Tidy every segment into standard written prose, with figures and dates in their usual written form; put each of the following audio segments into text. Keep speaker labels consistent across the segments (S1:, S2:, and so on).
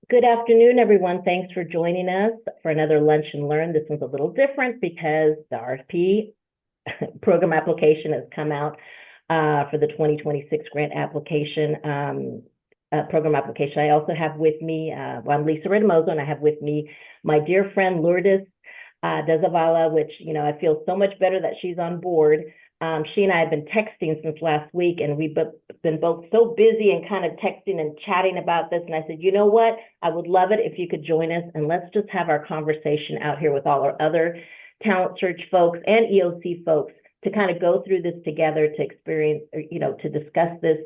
S1: Good afternoon, everyone. Thanks for joining us for another Lunch and Learn. This one's a little different because the RFP program application has come out for the 2026 grant application, program application. I also have with me, I'm Lisa Redomozo, and I have with me my dear friend Lourdes Dezavala, which, I feel so much better that she's on board. She and I have been texting since last week, and we've been both so busy and kind of texting and chatting about this. And I said, you know what? I would love it if you could join us, and let's just have our conversation out here with all our other talent search folks and EOC folks to kind of go through this together, to experience, to discuss this,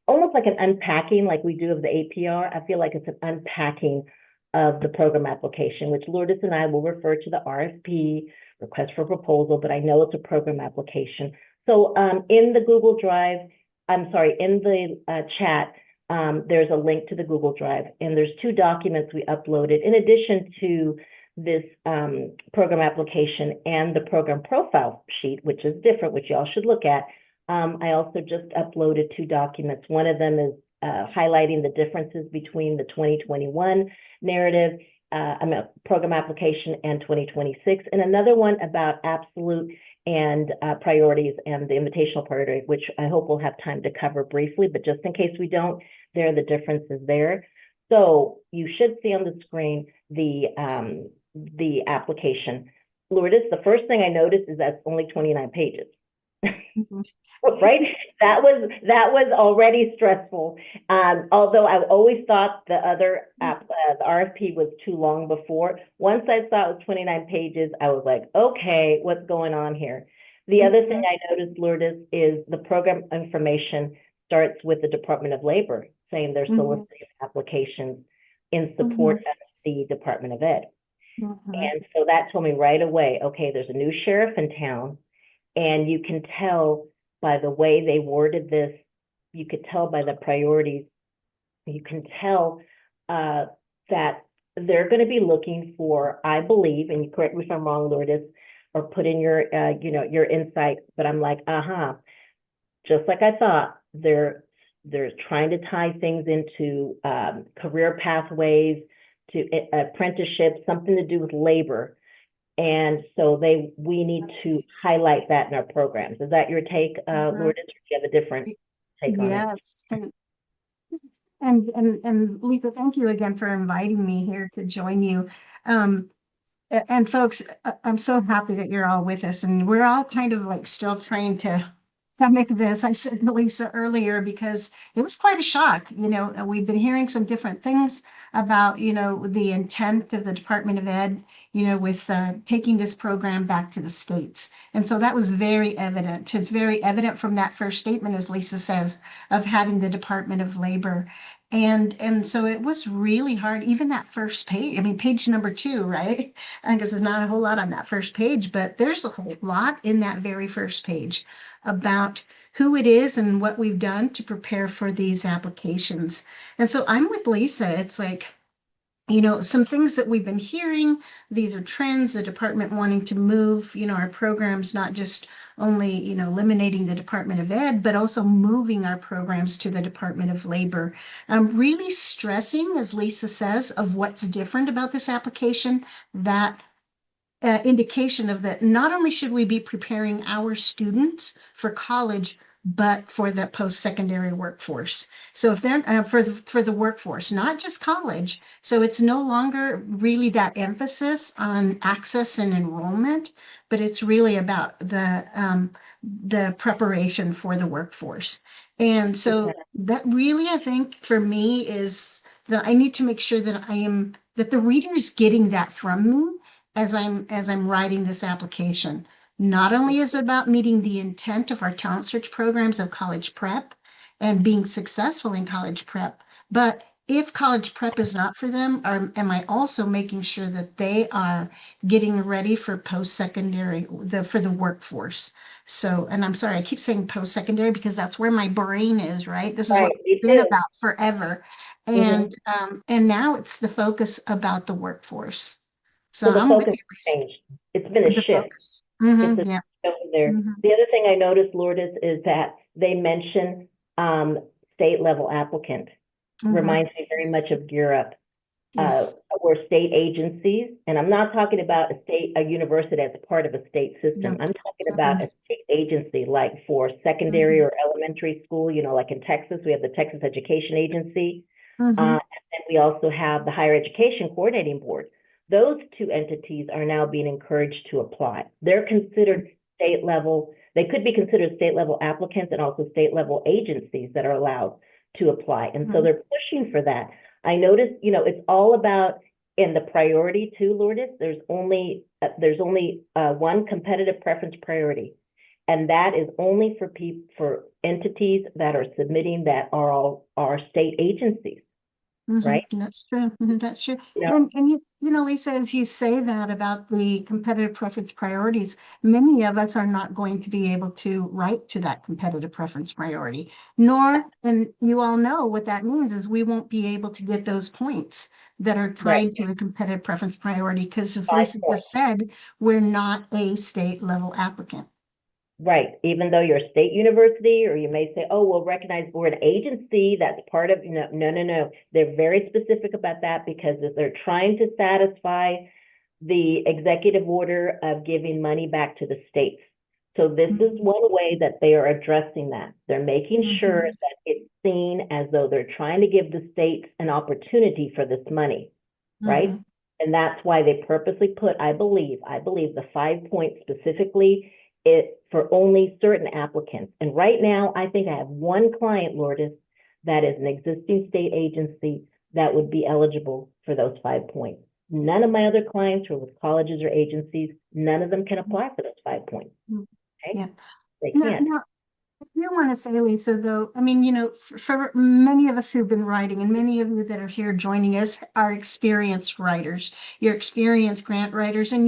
S1: almost like an unpacking like we do of the APR. I feel like it's an unpacking of the program application, which Lourdes and I will refer to the RFP, request for proposal, but I know it's a program application. So in the Google Drive, in the chat, there's a link to the Google Drive, and there's two documents we uploaded in addition to this program application and the program profile sheet, which is different, which y'all should look at. I also just uploaded two documents. One of them is highlighting the differences between the 2021 narrative program application and 2026, and another one about absolute and priorities and the invitational priority, which I hope we'll have time to cover briefly, but just in case we don't, there are the differences there. So you should see on the screen the application. Lourdes, the first thing I noticed is that's only 29 pages. Right? That was already stressful. Although I always thought the other the RFP was too long before. Once I saw it was 29 pages, I was like, okay, what's going on here? The other thing I noticed, Lourdes, is the program information starts with the Department of Labor saying they're soliciting applications in support of the Department of Ed. And so that told me right away, okay, there's a new sheriff in town. And you can tell by the way they worded this, you could tell by the priorities, you can tell that they're going to be looking for, I believe, and you correct me if I'm wrong, Lourdes, or put in your, your insight, but I'm like, just like I thought, they're trying to tie things into career pathways, to apprenticeships, something to do with labor. And so we need to highlight that in our programs. Is that your take, Lourdes, or do you have a different take on it?
S2: Yes. And Lisa, thank you again for inviting me here to join you. And folks, I'm so happy that you're all with us, and we're all kind of like still trying to stomach this. I said to Lisa earlier because it was quite a shock. We've been hearing some different things about, the intent of the Department of Ed, with taking this program back to the states. And so that was very evident. It's very evident from that first statement, as Lisa says, of having the Department of Labor. And so it was really hard, even that first page. I mean, page number 2, right? I guess there's not a whole lot on that first page, but there's a whole lot in that very first page about who it is and what we've done to prepare for these applications. And so I'm with Lisa. It's like, some things that we've been hearing, these are trends, the department wanting to move, our programs, not just only, eliminating the Department of Ed, but also moving our programs to the Department of Labor. Really stressing, as Lisa says, of what's different about this application, that indication of that not only should we be preparing our students for college, but for the post-secondary workforce. So if they're for the workforce, not just college. So it's no longer really that emphasis on access and enrollment, but it's really about the preparation for the workforce. And so that really, I think, for me is that I need to make sure that that the reader is getting that from me as I'm writing this application. Not only is it about meeting the intent of our talent search programs of college prep and being successful in college prep, but if college prep is not for them, am I also making sure that they are getting ready for post-secondary, for the workforce? So, and I'm sorry, I keep saying post-secondary because that's where my brain is, right? This is what we've been about forever. And now it's the focus about the workforce.
S1: So the focus changed. It's been a shift.
S2: Focus.
S1: It's a shift over there. The other thing I noticed, Lourdes, is that they mention state level applicant. Reminds me very much of Gear Up.
S2: Yes.
S1: or state agencies. And I'm not talking about a university as part of a state system.
S2: No.
S1: I'm talking about
S2: Mm-hmm.
S1: a state agency, like for secondary
S2: Mm-hmm.
S1: or elementary school, like in Texas, we have the Texas Education Agency.
S2: Mm-hmm.
S1: And then we also have the Higher Education Coordinating Board. Those two entities are now being encouraged to apply. They're considered state level. They could be considered state level applicants and also state level agencies that are allowed to apply. And so
S2: Mm-hmm.
S1: they're pushing for that. I noticed, it's all about in the priority too, Lourdes. There's only one competitive preference priority, and that is only for entities that are submitting that are state agencies, right?
S2: That's true. That's true.
S1: You know,
S2: And Lisa, as you say that about the competitive preference priorities, many of us are not going to be able to write to that competitive preference priority, nor, and you all know what that means is we won't be able to get those points that are
S1: right,
S2: tied to a competitive preference priority because, as
S1: 5
S2: Lisa
S1: points.
S2: just said, we're not a state level applicant.
S1: Right. Even though you're a state university, or you may say, oh, we'll recognize we're an agency that's part of, no. They're very specific about that because they're trying to satisfy the executive order of giving money back to the states. So this is one way that they are addressing that. They're making sure that it's seen as though they're trying to give the states an opportunity for this money, right? And that's why they purposely put, I believe the 5 points specifically it for only certain applicants. And right now, I think I have one client, Lourdes, that is an existing state agency that would be eligible for those 5 points. None of my other clients are with colleges or agencies. None of them can apply for those 5 points. Okay?
S2: Yeah.
S1: They
S2: Now,
S1: can't.
S2: I do want to say, Lisa, though, I mean, for many of us who've been writing and many of you that are here joining us are experienced writers, you're experienced grant writers, and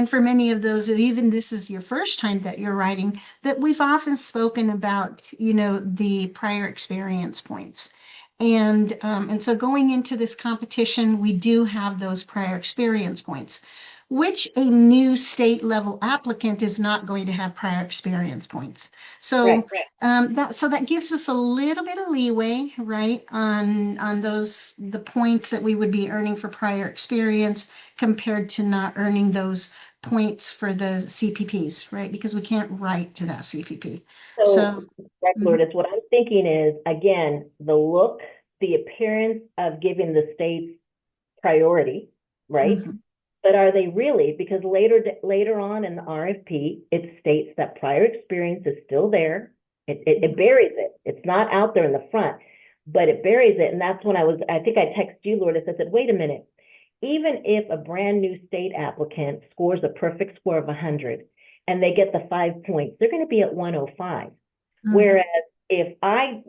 S2: for many of those that even this is your first time that you're writing, that we've often spoken about, the prior experience points. And so going into this competition, we do have those prior experience points, which a new state level applicant is not going to have prior experience points.
S1: Right.
S2: So that gives us a little bit of leeway, right, on the points that we would be earning for prior experience compared to not earning those points for the CPPs, right? Because we can't write to that CPP.
S1: So, right,
S2: Mhm,
S1: Lourdes, what I'm thinking is, again, the look, the appearance of giving the states priority, right?
S2: mhm,
S1: But are they really? Because later on in the RFP, it states that prior experience is still there. It buries it. It's not out there in the front, but it buries it. And that's when I think I texted you, Lourdes. I said, wait a minute. Even if a brand new state applicant scores a perfect score of 100 and they get the 5 points, they're going to be at 105.
S2: mhm,
S1: Whereas if I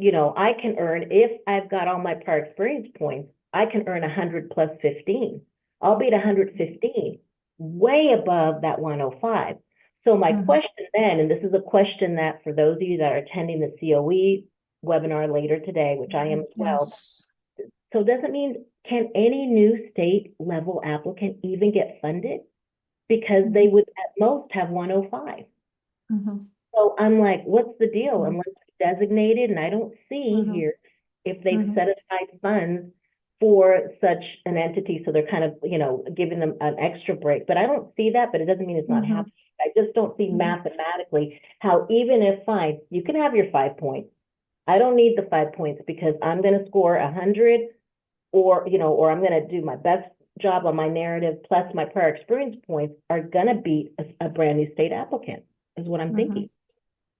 S1: can earn, if I've got all my prior experience points, I can earn 100 plus 15. I'll be at 115, way above that 105. So my
S2: mhm.
S1: question then, and this is a question that for those of you that are attending the COE webinar later today, which I am as well,
S2: Yes.
S1: so does it mean, can any new state level applicant even get funded? Because they
S2: Mhm,
S1: would at most have 105.
S2: mhm,
S1: So I'm like, what's the deal?
S2: mhm,
S1: Unless it's designated, and I don't see
S2: mhm,
S1: here if they've
S2: mhm,
S1: set aside funds for such an entity. So they're kind of, giving them an extra break. But I don't see that, but it doesn't mean it's not
S2: mhm,
S1: happening. I just don't see
S2: mhm,
S1: mathematically how, even if fine, you can have your 5 points. I don't need the 5 points because I'm going to score 100, or I'm going to do my best job on my narrative plus my prior experience points are going to beat a brand new state applicant, is what I'm
S2: mhm,
S1: thinking.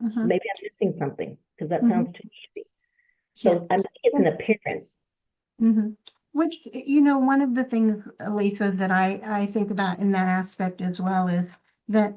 S2: mhm,
S1: Maybe I'm missing something because that
S2: mhm.
S1: sounds too easy.
S2: Yeah.
S1: So I'm thinking it's an appearance.
S2: Mhm. Which, one of the things, Lisa, that I think about in that aspect as well is that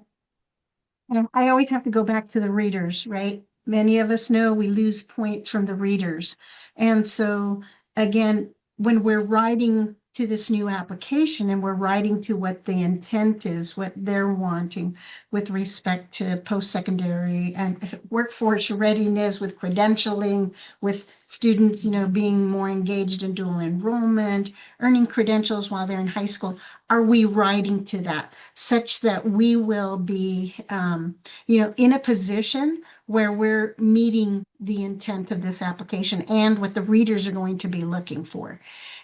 S2: I always have to go back to the readers, right? Many of us know we lose points from the readers. And so again, when we're writing to this new application and we're writing to what the intent is, what they're wanting with respect to post-secondary and workforce readiness, with credentialing, with students, being more engaged in dual enrollment, earning credentials while they're in high school? Are we writing to that such that we will be, in a position where we're meeting the intent of this application and what the readers are going to be looking for?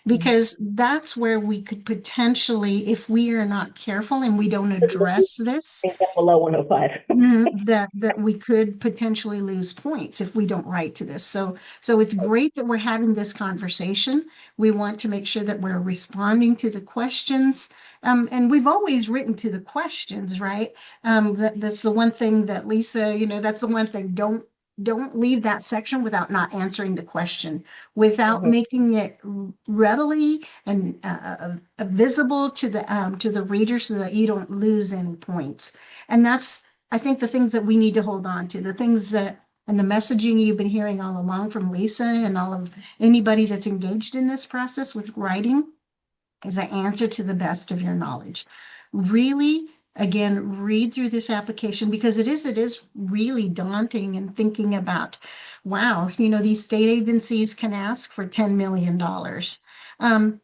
S2: Because that's where we could potentially, if we are not careful and we don't address this,
S1: Things up below 105.
S2: that we could potentially lose points if we don't write to this. So it's great that we're having this conversation. We want to make sure that we're responding to the questions. And we've always written to the questions, right? That's the one thing that Lisa, that's the one thing. Don't leave that section without not answering the question, without
S1: Mhm.
S2: making it readily and visible to the reader so that you don't lose any points. And that's, I think, the things that we need to hold on to, the things that, and the messaging you've been hearing all along from Lisa and all of anybody that's engaged in this process with writing, is an answer to the best of your knowledge. Really, again, read through this application, because it is really daunting, and thinking about, wow, these state agencies can ask for $10 million.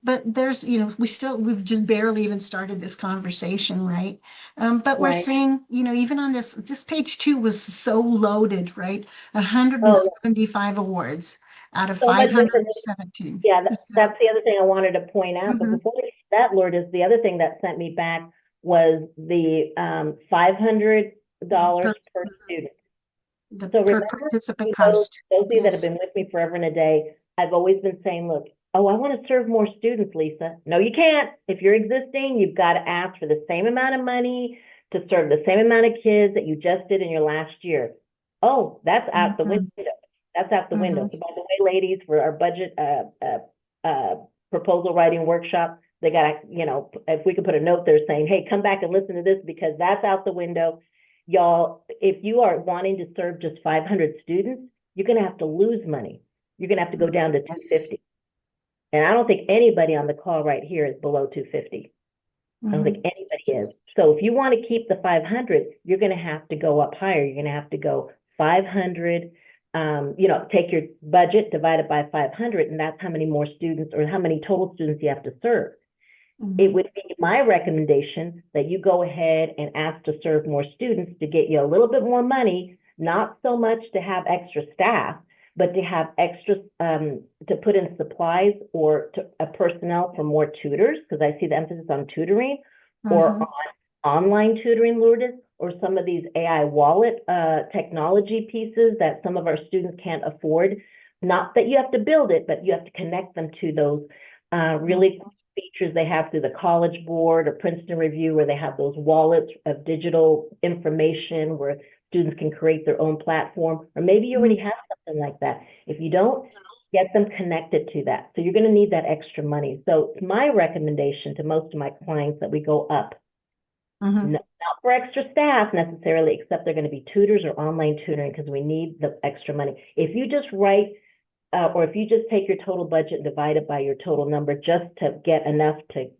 S2: But there's, we've just barely even started this conversation, right? But we're
S1: Right.
S2: seeing, even on this page 2 was so loaded, right?
S1: Oh,
S2: 175 awards out of
S1: so much information.
S2: 517.
S1: Yeah,
S2: So,
S1: that's the other thing I wanted to point out. But
S2: mhm.
S1: before we get to that, Lourdes, the other thing that sent me back was the $500
S2: per,
S1: per student.
S2: the
S1: So
S2: per
S1: remember,
S2: participant
S1: you know,
S2: cost.
S1: those of you that have
S2: Yes.
S1: been with me forever and a day, I've always been saying, look, oh, I want to serve more students, Lisa. No, you can't. If you're existing, you've got to ask for the same amount of money to serve the same amount of kids that you just did in your last year. Oh, that's out the window.
S2: Mhm,
S1: That's out the window.
S2: mhm,
S1: So by the way, ladies, for our budget proposal writing workshop, they got, if we could put a note there saying, hey, come back and listen to this because that's out the window. Y'all, if you are wanting to serve just 500 students, you're going to have to lose money. You're going to have to go down to
S2: yes.
S1: 250. And I don't think anybody on the call right here is below 250. I don't think
S2: Mhm,
S1: anybody is. So if you want to keep the 500, you're going to have to go up higher. You're going to have to go 500, take your budget, divide it by 500, and that's how many more students or how many total students you have to serve. It
S2: mhm,
S1: would be my recommendation that you go ahead and ask to serve more students to get you a little bit more money, not so much to have extra staff, but to have extra, to put in supplies or to a personnel for more tutors, because I see the emphasis on tutoring or
S2: mhm,
S1: on online tutoring, Lourdes, or some of these AI wallet technology pieces that some of our students can't afford. Not that you have to build it, but you have to connect them to those really
S2: mhm,
S1: features they have through the College Board or Princeton Review, where they have those wallets of digital information where students can create their own platform, or maybe you already
S2: mhm,
S1: have something like that. If you don't, get them connected to that. So you're going to need that extra money. So it's my recommendation to most of my clients that we go up.
S2: mhm,
S1: Not for extra staff necessarily, except they're going to be tutors or online tutoring because we need the extra money. If you just write or if you just take your total budget and divide it by your total number just to get enough to,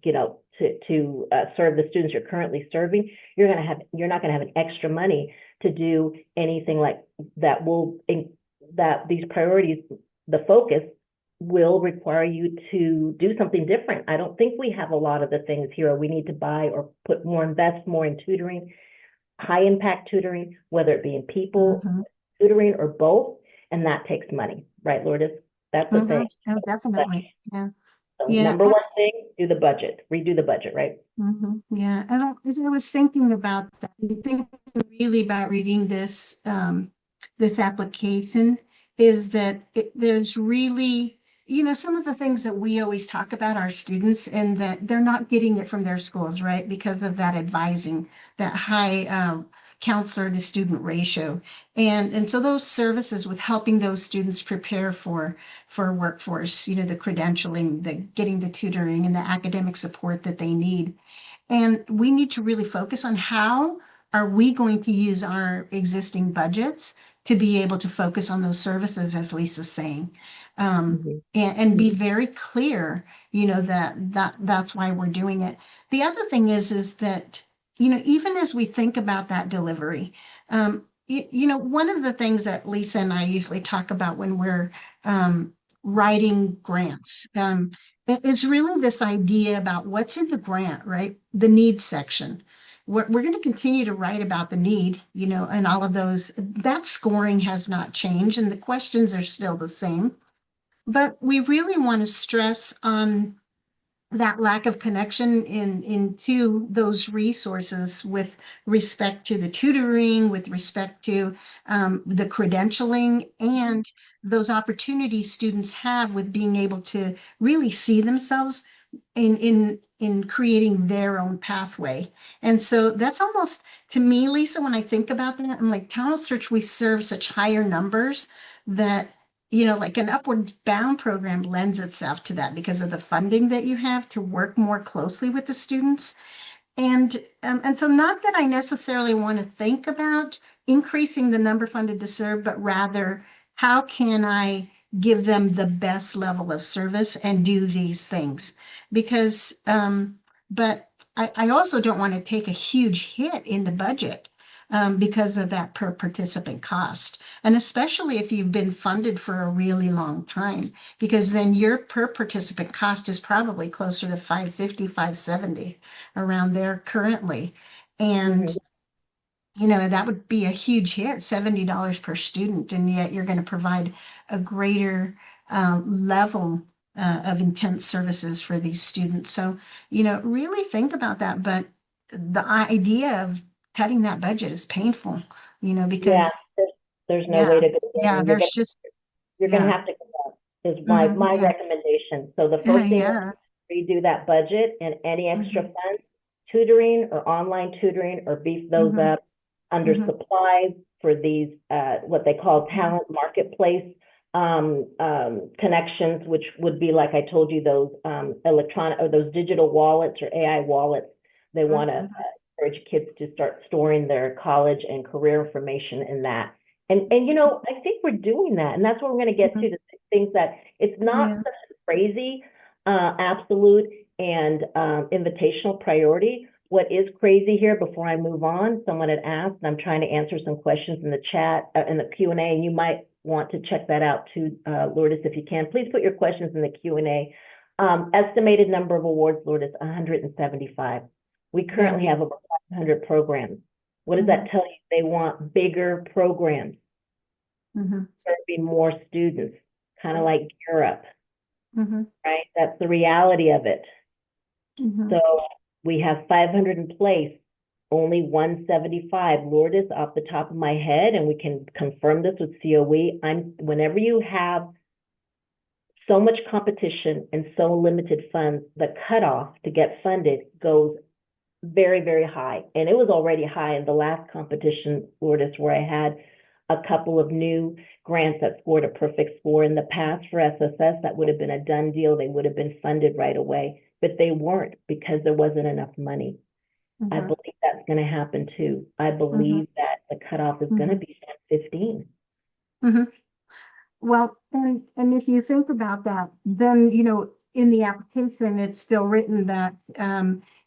S1: serve the students you're currently serving, you're not going to have an extra money to do anything like that. That these priorities, the focus will require you to do something different. I don't think we have a lot of the things here we need to buy or invest more in tutoring, high impact tutoring, whether it be in people
S2: mhm,
S1: tutoring or both, and that takes money, right, Lourdes? That's the thing.
S2: mhm. Oh, definitely. Yeah.
S1: So
S2: Yeah.
S1: number one thing, do the budget, redo the budget, right?
S2: Yeah. As I was thinking about that, I think really about reading this application is that there's really, some of the things that we always talk about our students, and that they're not getting it from their schools, right? Because of that advising, that high counselor to student ratio. And so those services with helping those students prepare for workforce, the credentialing, the getting the tutoring and the academic support that they need. And we need to really focus on how are we going to use our existing budgets to be able to focus on those services, as Lisa's saying,
S1: Mhm.
S2: and be
S1: Mhm.
S2: very clear, that's why we're doing it. The other thing is that, even as we think about that delivery, one of the things that Lisa and I usually talk about when we're writing grants. It's really this idea about what's in the grant, right? The needs section. We're going to continue to write about the need, and all of those. That scoring has not changed, and the questions are still the same. But we really want to stress on that lack of connection into those resources with respect to the tutoring, with respect to the credentialing, and those opportunities students have with being able to really see themselves in creating their own pathway. And so that's almost, to me, Lisa, when I think about that, I'm like, Talent Search, we serve such higher numbers that, like an upward bound program lends itself to that because of the funding that you have to work more closely with the students. And so not that I necessarily want to think about increasing the number funded to serve, but rather how can I give them the best level of service and do these things? Because, but I also don't want to take a huge hit in the budget because of that per participant cost. And especially if you've been funded for a really long time, because then your per participant cost is probably closer to 550, 570 around there currently. And
S1: Mhm.
S2: that would be a huge hit, $70 per student, and yet you're going to provide a greater level of intense services for these students. So, really think about that. But the idea of cutting that budget is painful,
S1: Yeah,
S2: because
S1: there's no way
S2: yeah,
S1: to go
S2: yeah,
S1: in. You're gonna
S2: there's just
S1: you're gonna
S2: yeah,
S1: have to go up, is my
S2: yeah,
S1: recommendation. So the first thing
S2: yeah,
S1: is redo that budget and any extra
S2: hmm
S1: funds, tutoring or online tutoring, or beef those
S2: hmm
S1: up under
S2: hmm
S1: supplies for these what they call
S2: hmm
S1: talent marketplace connections, which would be, like I told you, those electronic or those digital wallets or AI wallets. They want to encourage kids to start storing their college and career information in that. And I think we're doing that, and that's what we're going to get
S2: hmm
S1: to, the things that it's not
S2: yeah,
S1: such a crazy, absolute and invitational priority. What is crazy here, before I move on, someone had asked, and I'm trying to answer some questions in the chat, in the Q&A, and you might want to check that out too, Lourdes, if you can. Please put your questions in the Q&A. Estimated number of awards, Lourdes, 175. We
S2: yeah.
S1: currently have about 500 programs. What does
S2: hmm
S1: that tell you? They want bigger programs.
S2: hmm
S1: There'd be more students, kind of like Europe,
S2: hmm
S1: right? That's the reality of it.
S2: hmm
S1: So we have 500 in place, only 175. Lourdes, off the top of my head, and we can confirm this with COE, whenever you have so much competition and so limited funds, the cutoff to get funded goes very, very high. And it was already high in the last competition, Lourdes, where I had a couple of new grants that scored a perfect score. In the past for SSS, that would have been a done deal. They would have been funded right away, but they weren't because there wasn't enough money. I
S2: hmm
S1: believe that's going to happen too. I
S2: hmm
S1: believe that the cutoff is going to
S2: hmm
S1: be 15.
S2: hmm Well, and if you think about that, then in the application, it's still written that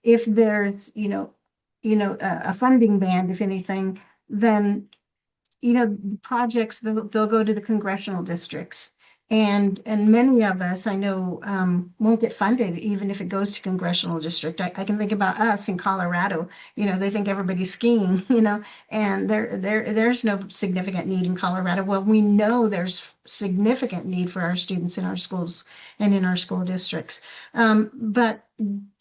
S2: if there's a funding band, if anything, then the projects, they'll go to the congressional districts. And many of us, I know, won't get funded even if it goes to congressional district. I can think about us in Colorado. They think everybody's skiing, and there's no significant need in Colorado. Well, we know there's significant need for our students in our schools and in our school districts. But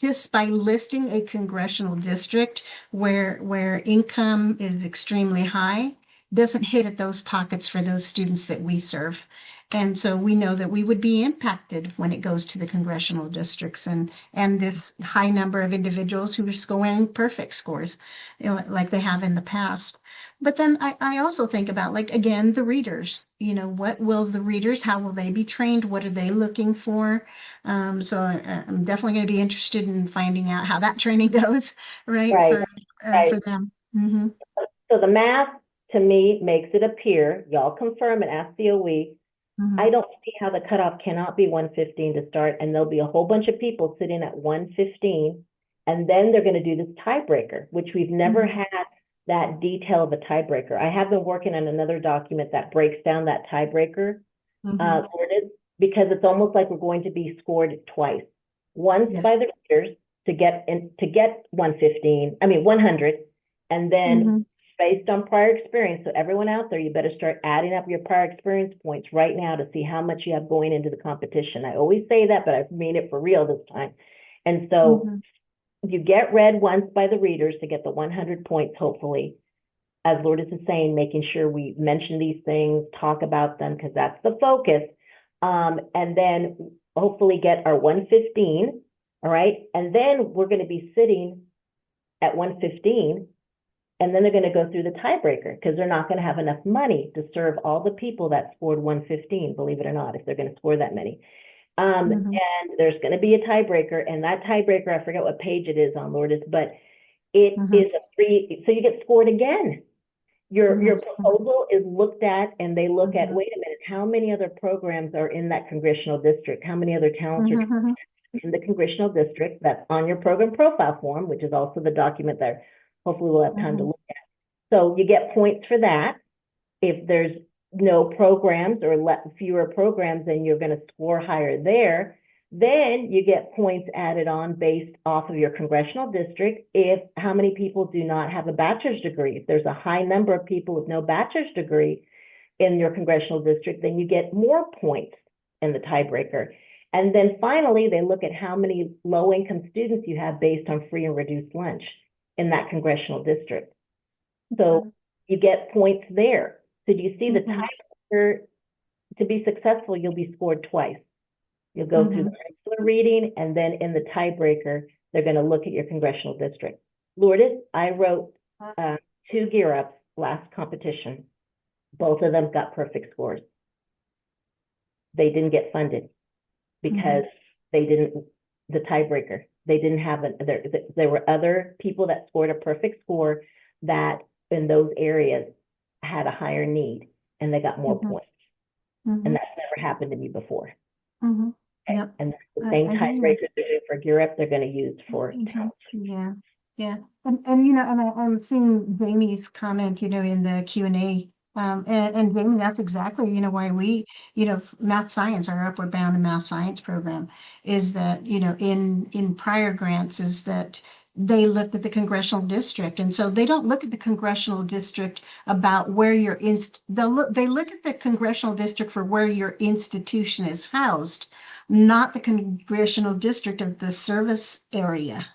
S2: just by listing a congressional district where income is extremely high, doesn't hit at those pockets for those students that we serve. And so we know that we would be impacted when it goes to the congressional districts and this high number of individuals who are scoring perfect scores, like they have in the past. But then I also think about, like, again, the readers, what will the readers, how will they be trained? What are they looking for? So I'm definitely going to be interested in finding out how that training goes, right,
S1: Right,
S2: for
S1: right.
S2: them. Mm-hmm.
S1: So the math to me makes it appear, y'all confirm and ask COE,
S2: Mm-hmm.
S1: I don't see how the cutoff cannot be 115 to start, and there'll be a whole bunch of people sitting at 115, and then they're going to do this tiebreaker, which we've never
S2: Mm-hmm.
S1: had that detail of a tiebreaker. I have been working on another document that breaks down that tiebreaker, sorted, because it's almost like we're going to be scored twice. Once
S2: Yes.
S1: by the readers to get 100, and then based on prior experience. So everyone out there, you better start adding up your prior experience points right now to see how much you have going into the competition. I always say that, but I mean it for real this time. And so you get read once by the readers to get the 100 points, hopefully. As Lourdes is saying, making sure we mention these things, talk about them, because that's the focus. And then hopefully get our 115, all right? And then we're going to be sitting at 115, and then they're going to go through the tiebreaker, because they're not going to have enough money to serve all the people that scored 115, believe it or not, if they're going to score that many. And there's going to be a tiebreaker, and that tiebreaker, I forget what page it is on, Lourdes, but it is a 3, so you get scored again. Your proposal is looked at, and they look at, wait a minute, how many other programs are in that congressional district? How many other talent search in the congressional district? That's on your program profile form, which is also the document that hopefully we'll have time to look at. So you get points for that. If there's no programs or fewer programs, then you're going to score higher there. Then you get points added on based off of your congressional district. If how many people do not have a bachelor's degree, if there's a high number of people with no bachelor's degree in your congressional district, then you get more points in the tiebreaker. And then finally, they look at how many low-income students you have based on free and reduced lunch in that congressional district. So you get points there. So do you see the tiebreaker? To be successful, you'll be scored twice. You'll go through the regular reading, and then in the tiebreaker, they're going to look at your congressional district. Lourdes, I wrote 2 Gear Ups last competition. Both of them got perfect scores. They didn't get funded because they didn't, the tiebreaker, they didn't have there were other people that scored a perfect score that in those areas had a higher need, and they got more points. And that's never happened to me before.
S2: Yep.
S1: And the same tiebreaker they're doing for Gear Up, they're going to use for talent.
S2: Yeah. And you know, and I'm seeing Jamie's comment, you know, in the Q&A. And Jamie, that's exactly, you know, why we, you know, math science, our Upward Bound and math science program is that, you know, in prior grants is that they looked at the congressional district. And so they don't look at the congressional district about where your they look at the congressional district for where your institution is housed, not the congressional district of the service area.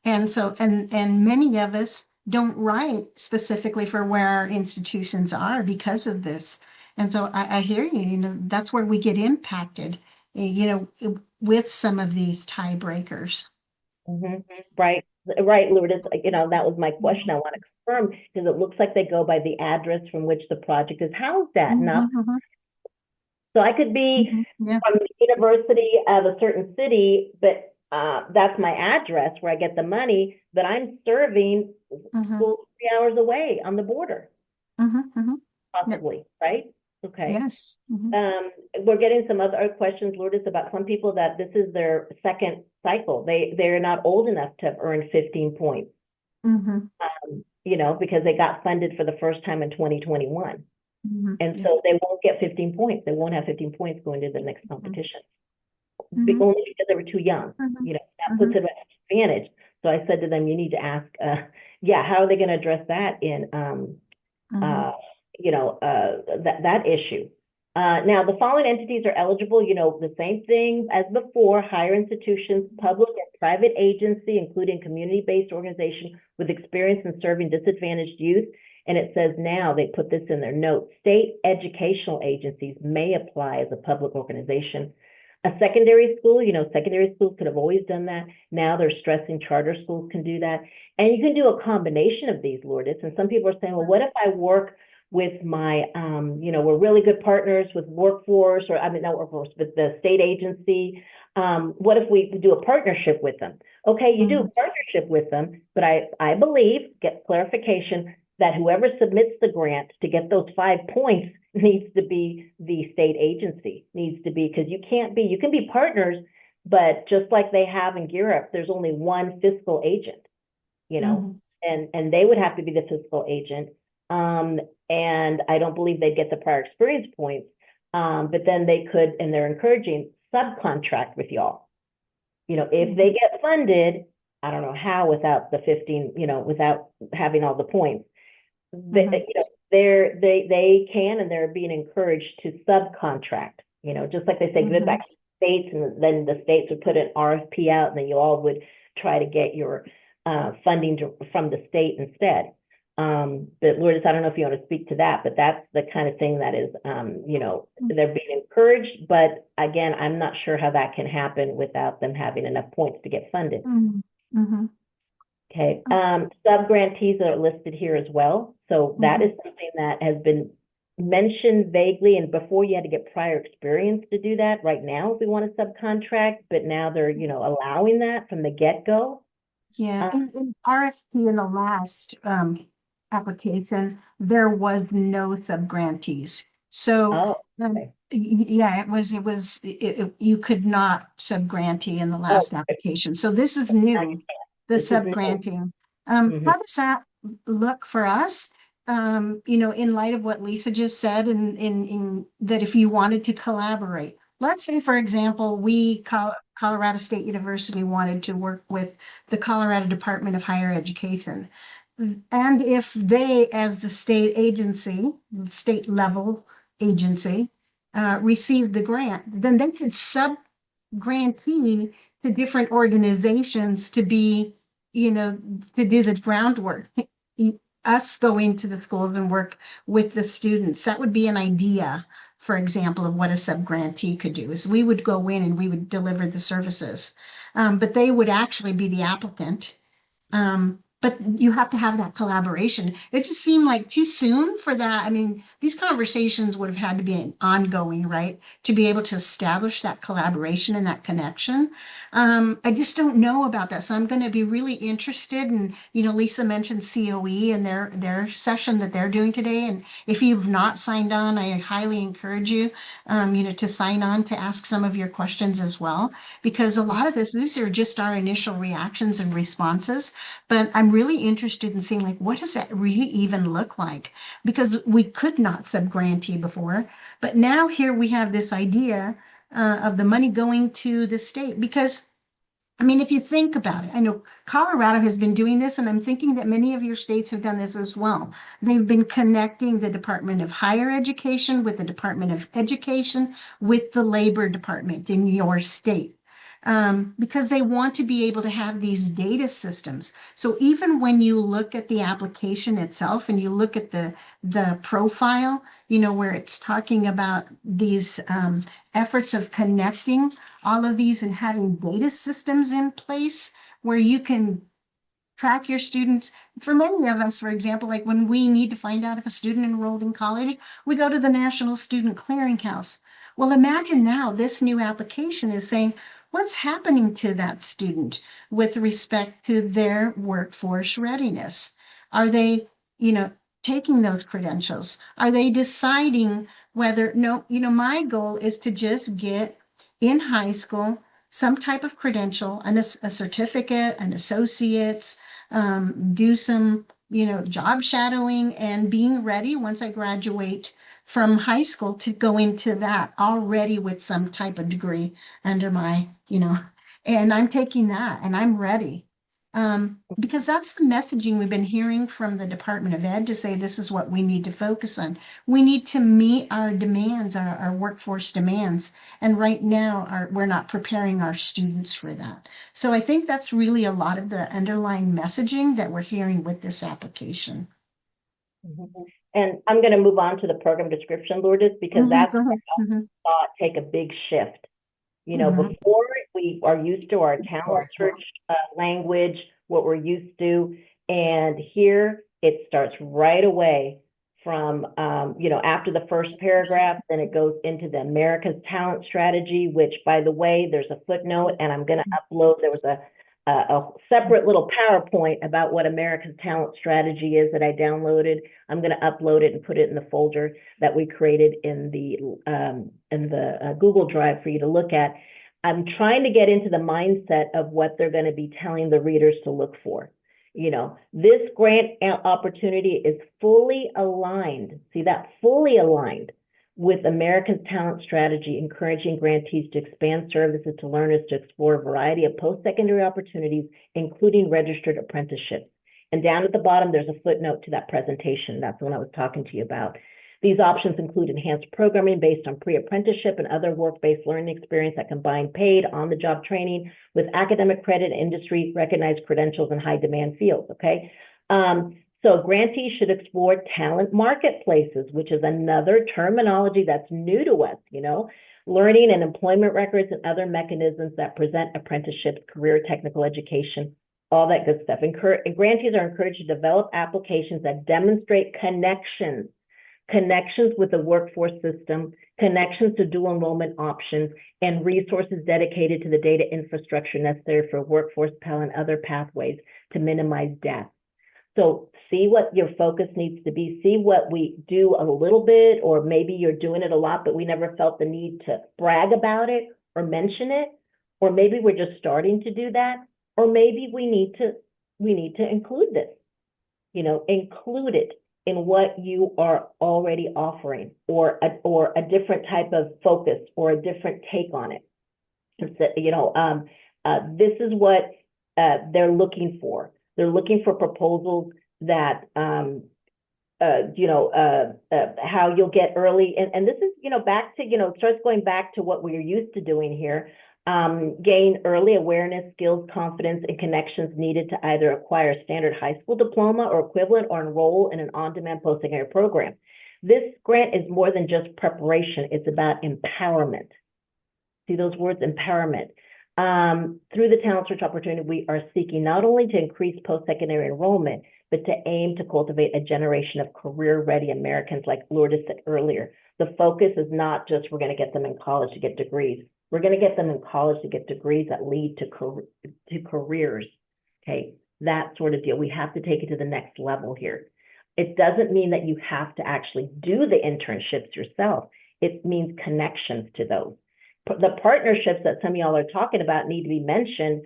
S2: And so, and many of us don't write specifically for where our institutions are because of this. And so I hear you, you know, that's where we get impacted, you know, with some of these tiebreakers.
S1: Right, Lourdes. You know, that was my question. I want to confirm, because it looks like they go by the address from which the project is housed at. So I could be from the university of a certain city, but that's my address where I get the money, but I'm serving schools 3 hours away on the border, possibly, right? Okay.
S2: Yes.
S1: We're getting some other questions, Lourdes, about some people that this is their second cycle. They're not old enough to have earned 15 points, you know, because they got funded for the first time in 2021. And so they won't get 15 points. They won't have 15 points going to the next competition. Only because they were too young, you know, that puts it at an advantage. So I said to them, you need to ask, how are they going to address that in, you know, that issue? Now, the following entities are eligible, you know, the same thing as before: higher institutions, public and private agency, including community-based organization with experience in serving disadvantaged youth. And it says now, they put this in their notes, state educational agencies may apply as a public organization. A secondary school, you know, secondary schools could have always done that. Now they're stressing charter schools can do that. And you can do a combination of these, Lourdes. And some people are saying, well, what if I work with my, you know, we're really good partners with workforce, or I mean, not workforce, but the state agency. What if we do a partnership with them? Okay, you do a partnership with them, but I believe, get clarification, that whoever submits the grant to get those 5 points needs to be the state agency, needs to be, because you can be partners, but just like they have in Gear Up, there's only one fiscal agent, you know, and they would have to be the fiscal agent. And I don't believe they'd get the prior experience points, But then they could, and they're encouraging, subcontract with y'all. If they get funded, I don't know how without the 15, without having all the points, they can, and they're being encouraged to subcontract, just like they say, give it back to the states, and then the states would put an RFP out, and then you all would try to get your funding from the state instead. But Lourdes, I don't know if you want to speak to that, but that's the kind of thing that is, they're being encouraged. But again, I'm not sure how that can happen without them having enough points to get funded. Okay. Sub-grantees are listed here as well. So that is something that has been mentioned vaguely. And before, you had to get prior experience to do that. Right now, if we want to subcontract, but now they're, allowing that from the get-go.
S2: Yeah, in RFP in the last application, there was no sub-grantees. So yeah, you could not sub-grantee in the last application. So this is new, the sub-granting. How does that look for us? In light of what Lisa just said, in that if you wanted to collaborate, let's say, for example, Colorado State University wanted to work with the Colorado Department of Higher Education. And if they, as the state agency, state level agency, received the grant, then they could sub-grantee to different organizations to be, to do the groundwork. Us going to the schools and work with the students. That would be an idea, for example, of what a sub-grantee could do, is we would go in and we would deliver the services, but they would actually be the applicant. But you have to have that collaboration. It just seemed like too soon for that. I mean, these conversations would have had to be ongoing, right? To be able to establish that collaboration and that connection. I just don't know about that. So I'm going to be really interested. And, Lisa mentioned COE and their session that they're doing today. And if you've not signed on, I highly encourage you, to sign on to ask some of your questions as well, because a lot of these are just our initial reactions and responses. But I'm really interested in seeing, what does that really even look like? Because we could not sub-grantee before, but now here we have this idea of the money going to the state. Because, I mean, if you think about it, I know Colorado has been doing this, and I'm thinking that many of your states have done this as well. They've been connecting the Department of Higher Education with the Department of Education with the Labor Department in your state. Because they want to be able to have these data systems. So even when you look at the application itself and you look at the profile, where it's talking about these efforts of connecting all of these and having data systems in place where you can track your students. For many of us, for example, like when we need to find out if a student enrolled in college, we go to the National Student Clearinghouse. Well, imagine now this new application is saying, what's happening to that student with respect to their workforce readiness? Are they, taking those credentials? Are they deciding whether, no, my goal is to just get in high school some type of credential, and a certificate, an associate's, do some, job shadowing and being ready once I graduate from high school to go into that already with some type of degree under my, and I'm taking that and I'm ready. Because that's the messaging we've been hearing from the Department of Ed, to say this is what we need to focus on. We need to meet our demands, our workforce demands. And right now, we're not preparing our students for that. So I think that's really a lot of the underlying messaging that we're hearing with this application.
S1: And I'm going to move on to the program description, Lourdes, because that's what I thought take a big shift. Before, we are used to our talent search language, what we're used to, and here it starts right away from, after the first paragraph, then it goes into the America's Talent Strategy, which, by the way, there's a footnote, and I'm going to upload, there was a separate little PowerPoint about what America's Talent Strategy is that I downloaded. I'm going to upload it and put it in the folder that we created in the Google Drive for you to look at. I'm trying to get into the mindset of what they're going to be telling the readers to look for. This grant opportunity is fully aligned. See that? Fully aligned with America's talent strategy, encouraging grantees to expand services to learners to explore a variety of post-secondary opportunities, including registered apprenticeships. And down at the bottom, there's a footnote to that presentation. That's the one I was talking to you about. These options include enhanced programming based on pre-apprenticeship and other work-based learning experience that combine paid on-the-job training with academic credit, industry recognized credentials in high-demand fields, okay? So grantees should explore talent marketplaces, which is another terminology that's new to us, you know, learning and employment records and other mechanisms that present apprenticeships, career technical education, all that good stuff. And grantees are encouraged to develop applications that demonstrate connections with the workforce system, connections to dual enrollment options, and resources dedicated to the data infrastructure necessary for workforce Pell and other pathways to minimize death. So see what your focus needs to be. See what we do a little bit, or maybe you're doing it a lot, but we never felt the need to brag about it or mention it. Or maybe we're just starting to do that. Or maybe we need to include this, you know, include it in what you are already offering, or a different type of focus or a different take on it. You know, this is what they're looking for. They're looking for proposals that, you know, how you'll get early. And this is, you know, back to, you know, it starts going back to what we're used to doing here. Gain early awareness, skills, confidence, and connections needed to either acquire a standard high school diploma or equivalent, or enroll in an on-demand post-secondary program. This grant is more than just preparation. It's about empowerment. See those words, empowerment. Through the Talent Search opportunity, we are seeking not only to increase post-secondary enrollment, but to aim to cultivate a generation of career-ready Americans, like Lourdes said earlier. The focus is not just we're going to get them in college to get degrees. We're going to get them in college to get degrees that lead to careers, okay? That sort of deal. We have to take it to the next level here. It doesn't mean that you have to actually do the internships yourself. It means connections to those. The partnerships that some of y'all are talking about need to be mentioned,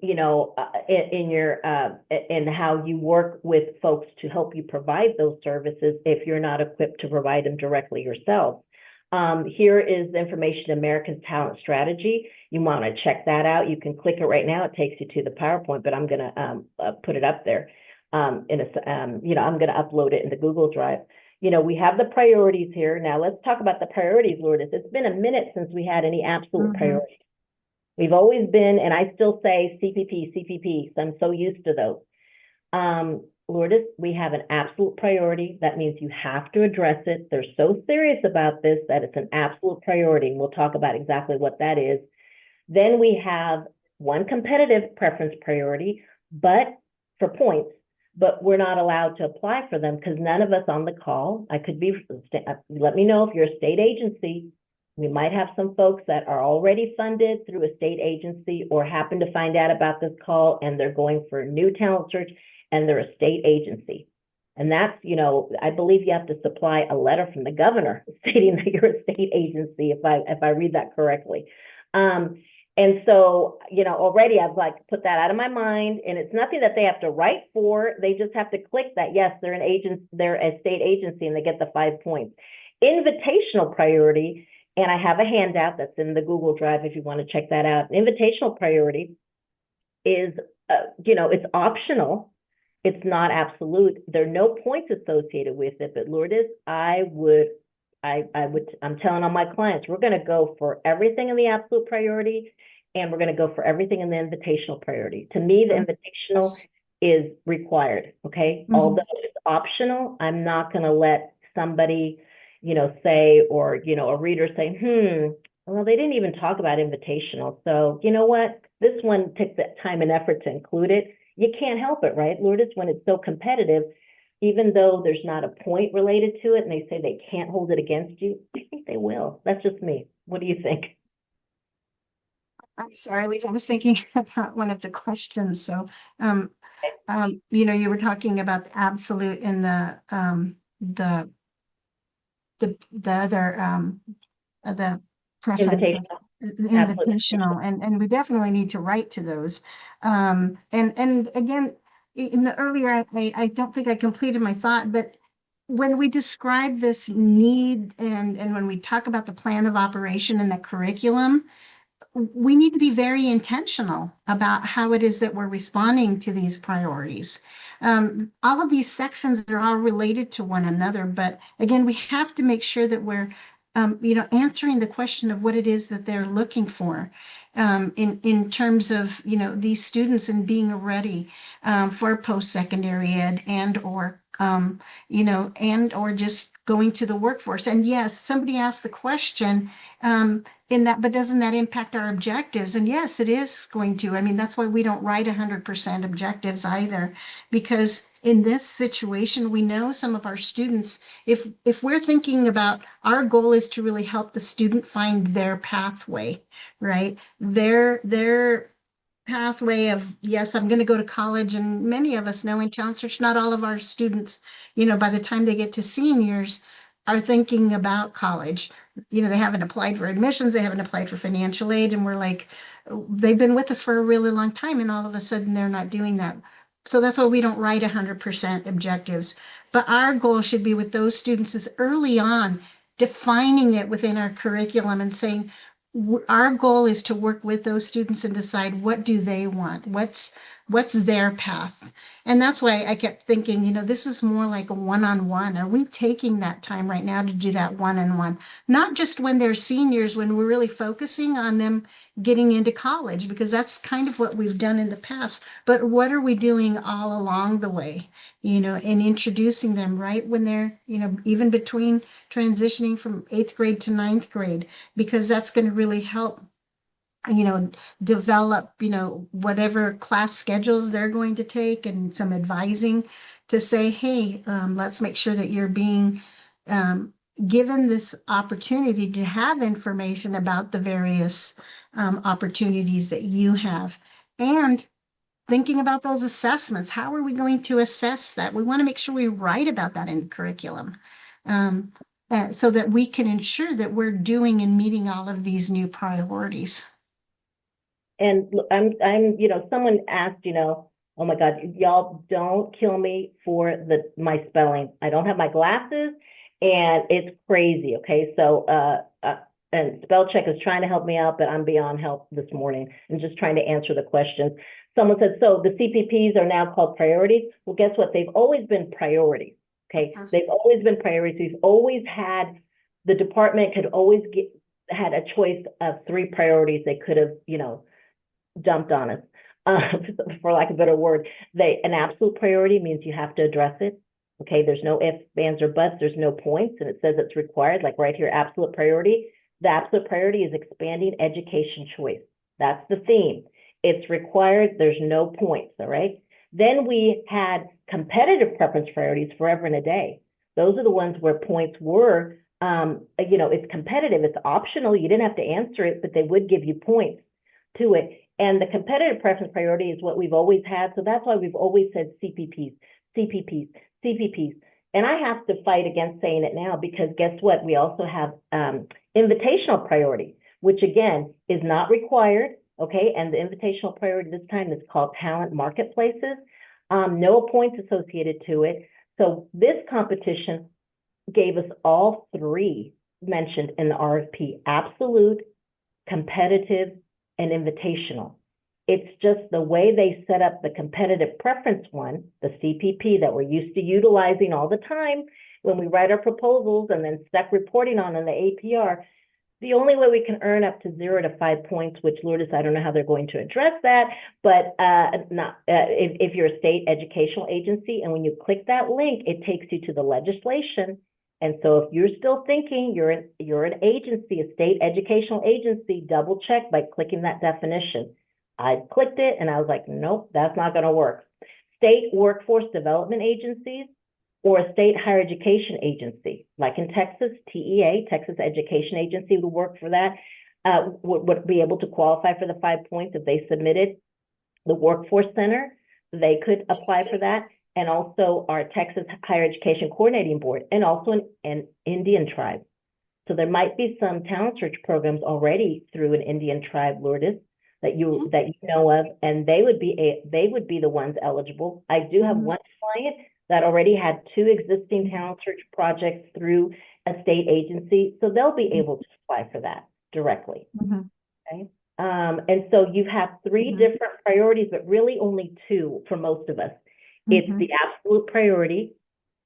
S1: you know, in how you work with folks to help you provide those services if you're not equipped to provide them directly yourself. Here is the information, America's Talent Strategy. You want to check that out. You can click it right now. It takes you to the PowerPoint, but I'm going to put it up there. You know, I'm going to upload it in the Google Drive. You know, we have the priorities here. Now let's talk about the priorities, Lourdes. It's been a minute since we had any absolute priorities. We've always been, and I still say CPP, so I'm so used to those. Lourdes, we have an absolute priority. That means you have to address it. They're so serious about this that it's an absolute priority, and we'll talk about exactly what that is. Then we have one competitive preference priority, but for points, but we're not allowed to apply for them because none of us on the call, let me know if you're a state agency. We might have some folks that are already funded through a state agency or happen to find out about this call and they're going for a new talent search and they're a state agency. And that's, you know, I believe you have to supply a letter from the governor stating that you're a state agency, if I read that correctly. And so, you know, already I've like put that out of my mind, and it's nothing that they have to write for. They just have to click that, yes, they're an agent, they're a state agency, and they get the 5 points. Invitational priority, and I have a handout that's in the Google Drive if you want to check that out. Invitational priority is, you know, it's optional. It's not absolute. There are no points associated with it, but Lourdes, I'm telling all my clients, we're going to go for everything in the absolute priority, and we're going to go for everything in the invitational priority. To me, the invitational is required, okay? Although it's optional, I'm not going to let somebody, you know, say, or, you know, a reader say, well, they didn't even talk about invitational. So, you know what? This one took the time and effort to include it. You can't help it, right, Lourdes, when it's so competitive. Even though there's not a point related to it and they say they can't hold it against you, I think they will. That's just me. What do you think?
S2: I'm sorry, Lisa, I was thinking about one of the questions. So, you know, you were talking about the absolute and the preference, invitational, and we definitely need to write to those. And again, in the earlier, I don't think I completed my thought, but when we describe this need and when we talk about the plan of operation and the curriculum, we need to be very intentional about how it is that we're responding to these priorities. All of these sections are all related to one another, but again, we have to make sure that we're, answering the question of what it is that they're looking for, in terms of, these students and being ready, for post-secondary ed and or just going to the workforce. And yes, somebody asked the question, in that, but doesn't that impact our objectives? And yes, it is going to. I mean, that's why we don't write 100% objectives either, because in this situation, we know some of our students, if we're thinking about our goal is to really help the student find their pathway, right? Their pathway of, yes, I'm going to go to college. And many of us know in Talent Search, not all of our students, by the time they get to seniors, are thinking about college. They haven't applied for admissions, they haven't applied for financial aid, and we're like, they've been with us for a really long time, and all of a sudden they're not doing that. So that's why we don't write 100% objectives. But our goal should be with those students is early on, defining it within our curriculum and saying, our goal is to work with those students and decide what do they want, what's their path. And that's why I kept thinking, this is more like a one-on-one. Are we taking that time right now to do that one-on-one? Not just when they're seniors, when we're really focusing on them getting into college, because that's kind of what we've done in the past. But what are we doing all along the way, and introducing them right when they're, even between transitioning from 8th grade to 9th grade, because that's going to really help develop, whatever class schedules they're going to take, and some advising to say, hey, let's make sure that you're being given this opportunity to have information about the various opportunities that you have. And thinking about those assessments, how are we going to assess that? We want to make sure we write about that in the curriculum. So that we can ensure that we're doing and meeting all of these new priorities.
S1: And someone asked, oh my God, y'all don't kill me for my spelling. I don't have my glasses and it's crazy. Okay. So, and spell check is trying to help me out, but I'm beyond help this morning and just trying to answer the questions. Someone said, so the CPPs are now called priorities. Well, guess what? They've always been priorities. Okay. They've always been priorities. We've always had, the department could always had a choice of 3 priorities they could have, dumped on us, for lack of a better word. An absolute priority means you have to address it. Okay, there's no ifs, ands, or buts. There's no points, and it says it's required, like right here, absolute priority. The absolute priority is expanding education choice. That's the theme. It's required. There's no points, all right? Then we had competitive preference priorities, forever and a day. Those are the ones where points were, it's competitive. It's optional. You didn't have to answer it, but they would give you points to it. And the competitive preference priority is what we've always had. So that's why we've always said CPPs, CPPs, CPPs. And I have to fight against saying it now, because guess what? We also have invitational priority, which again is not required. Okay. And the invitational priority this time is called talent marketplaces. No points associated to it. So this competition gave us all 3 mentioned in the RFP: absolute, competitive, and invitational. It's just the way they set up the competitive preference one, the CPP, that we're used to utilizing all the time when we write our proposals and then stuck reporting on in the APR. The only way we can earn up to 0 to 5 points, which Lourdes, I don't know how they're going to address that, but if you're a state educational agency, and when you click that link, it takes you to the legislation. And so if you're still thinking you're an agency, a state educational agency, double check by clicking that definition. I clicked it and I was like, nope, that's not going to work. State workforce development agencies or a state higher education agency, like in Texas, TEA, Texas Education Agency, would work for that, would be able to qualify for the 5 points if they submitted. The Workforce Center, they could apply for that. And also our Texas Higher Education Coordinating Board, and also an Indian tribe. So there might be some talent search programs already through an Indian tribe, Lourdes, that you know of, and they would be the ones eligible. I do have one client that already had 2 existing talent search projects through a state agency, so they'll be able to apply for that directly. Okay. And so you have 3 different priorities, but really only 2 for most of us. It's the absolute priority,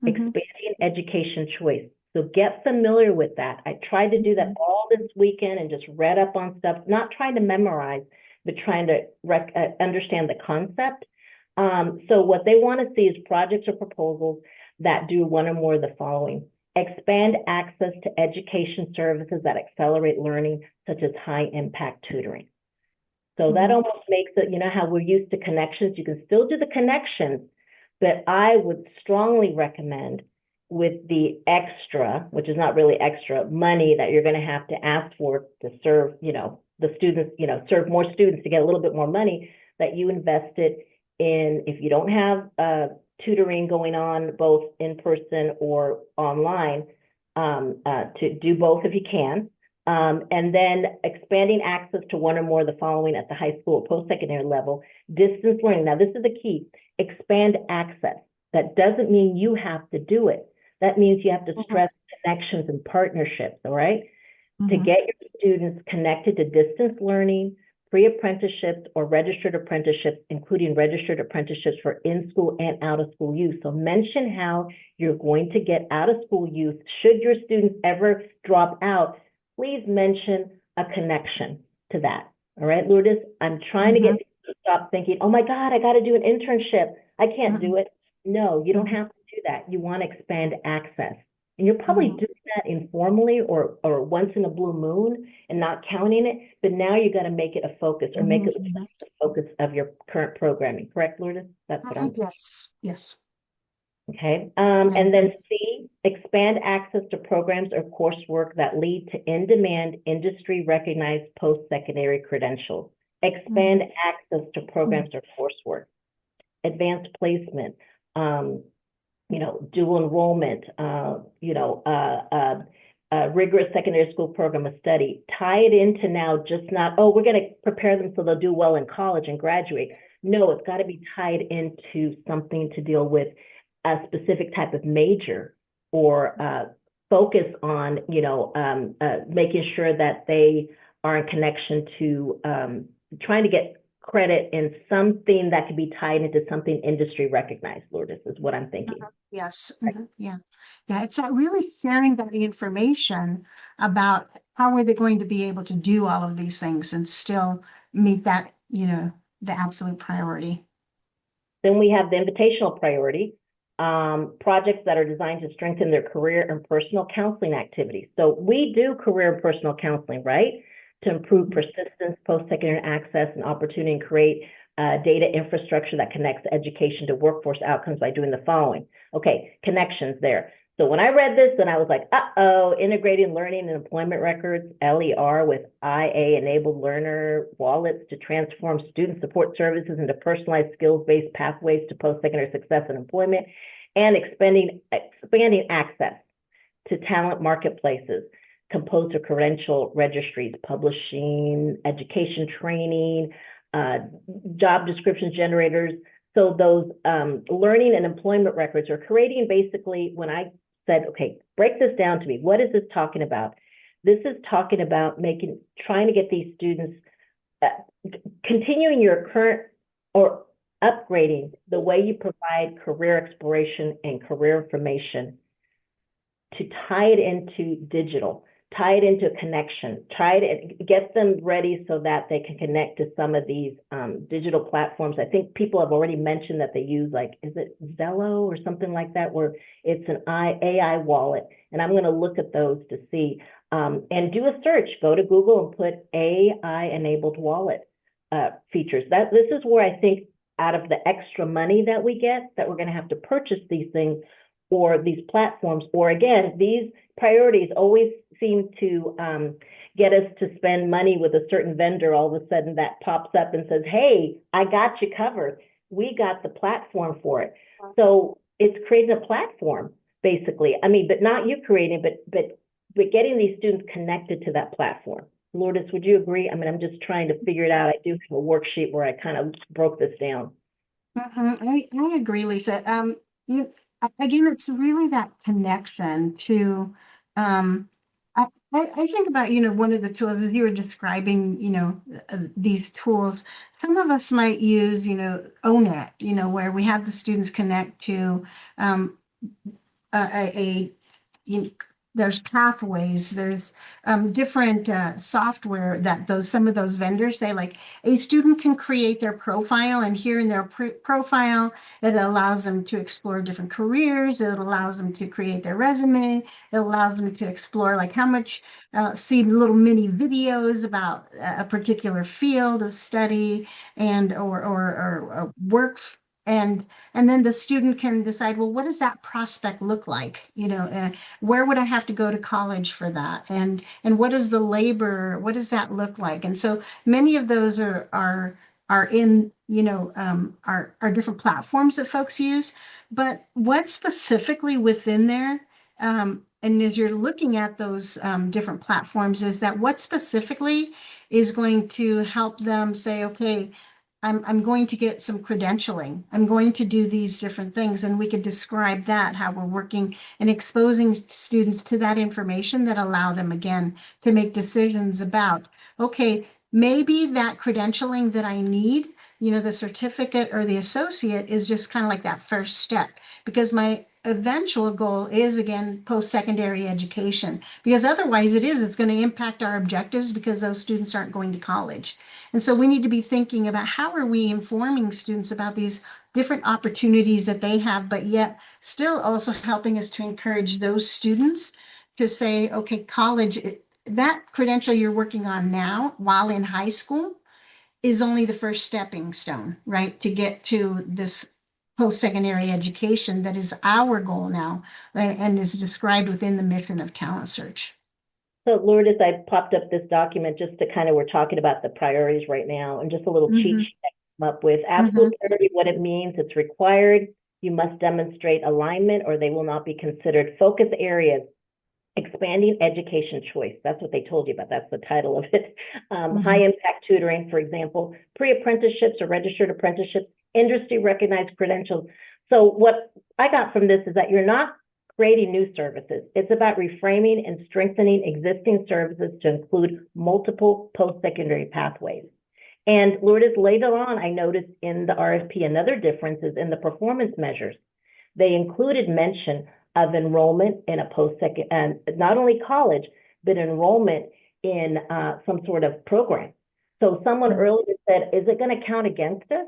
S1: expanding education choice. So get familiar with that. I tried to do that all this weekend and just read up on stuff, not trying to memorize, but trying to understand the concept. So what they want to see is projects or proposals that do one or more of the following: expand access to education services that accelerate learning, such as high impact tutoring. So that almost makes it, you know how we're used to connections, you can still do the connections, but I would strongly recommend with the extra, which is not really extra, money that you're going to have to ask for to serve, the students, serve more students to get a little bit more money, that you invested in, if you don't have tutoring going on both in person or online, to do both if you can. And then expanding access to one or more of the following at the high school or post-secondary level: distance learning. Now, this is the key. Expand access. That doesn't mean you have to do it. That means you have to stress connections and partnerships, all right? To get your students connected to distance learning, pre-apprenticeships, or registered apprenticeships, including registered apprenticeships for in-school and out-of-school use. So mention how you're going to get out-of-school use. Should your students ever drop out, please mention a connection to that. All right, Lourdes? I'm trying to get people to stop thinking, oh my God, I got to do an internship. I can't do it. No, you don't have to do that. You want to expand access. And you're probably doing that informally or once in a blue moon and not counting it. But now you got to make it a focus, or make it the focus of your current programming. Correct, Lourdes? That's what I'm.
S2: Yes.
S1: Okay. And then C, expand access to programs or coursework that lead to in-demand, industry-recognized post-secondary credentials. Expand access to programs or coursework. Advanced placement, dual enrollment, rigorous secondary school program of study. Tie it into now just not, we're going to prepare them so they'll do well in college and graduate. No, it's got to be tied into something to deal with a specific type of major, or focus on, making sure that they are in connection to trying to get credit in something that could be tied into something industry recognized. Lourdes, is what I'm thinking.
S2: Yes. Yeah. It's really sharing that information about how are they going to be able to do all of these things and still meet that, the absolute priority.
S1: Then we have the invitational priority, projects that are designed to strengthen their career and personal counseling activities. So we do career and personal counseling, right? To improve persistence, post-secondary access, and opportunity, and create data infrastructure that connects education to workforce outcomes by doing the following. Okay, connections there. So when I read this, then I was like, integrating learning and employment records, LER, with IA-enabled learner wallets to transform student support services into personalized skills-based pathways to post-secondary success and employment, and expanding access to talent marketplaces composed of credential registries, publishing, education training, job description generators. So those learning and employment records are creating, basically, when I said, okay, break this down to me, what is this talking about? This is talking about trying to get these students, continuing your current, or upgrading the way you provide career exploration and career information, to tie it into digital, tie it into a connection, try to get them ready so that they can connect to some of these digital platforms. I think people have already mentioned that they use, like, is it Zello or something like that, where it's an AI wallet. And I'm going to look at those to see, and do a search. Go to Google and put AI-enabled wallet features. This is where I think, out of the extra money that we get, that we're going to have to purchase these things, or these platforms, or again, these priorities always seem to get us to spend money with a certain vendor. All of a sudden that pops up and says, hey, I got you covered. We got the platform for it. So it's creating a platform, basically. I mean, but not you creating, but getting these students connected to that platform. Lourdes, would you agree? I mean, I'm just trying to figure it out. I do have a worksheet where I kind of broke this down.
S2: I agree, Lisa. again, it's really that connection to, I think about, one of the tools as you were describing, these tools, some of us might use, ONET, where we have the students connect to, a you know, there's pathways, there's different software that some of those vendors say, like a student can create their profile, and here in their profile, it allows them to explore different careers. It allows them to create their resume. It allows them to explore like how much, see little mini videos about a particular field of study and or work, and then the student can decide, well, what does that prospect look like? Where would I have to go to college for that? And what is the labor? What does that look like? And so many of those are in, are different platforms that folks use. But what specifically within there, and as you're looking at those different platforms, is that what specifically is going to help them say, okay, I'm going to get some credentialing. I'm going to do these different things. And we could describe that, how we're working and exposing students to that information that allow them, again, to make decisions about, okay, maybe that credentialing that I need, the certificate or the associate is just kind of like that first step, because my eventual goal is, again, post-secondary education, because otherwise it's going to impact our objectives because those students aren't going to college. And so we need to be thinking about how are we informing students about these different opportunities that they have, but yet still also helping us to encourage those students to say, okay, college, that credential you're working on now while in high school is only the first stepping stone, right? To get to this post-secondary education that is our goal now and is described within the mission of Talent Search.
S1: So Lourdes, I popped up this document just to kind of, we're talking about the priorities right now, and just a little cheat sheet I came up with. Absolute priority, what it means, it's required. You must demonstrate alignment or they will not be considered. Focus areas, expanding education choice. That's what they told you about. That's the title of it. High impact tutoring, for example, pre-apprenticeships or registered apprenticeships, industry recognized credentials. So what I got from this is that you're not creating new services. It's about reframing and strengthening existing services to include multiple post-secondary pathways. And Lourdes, later on, I noticed in the RFP, another difference is in the performance measures. They included mention of enrollment in a post-second, and not only college, but enrollment in some sort of program. So someone earlier said, is it going to count against us?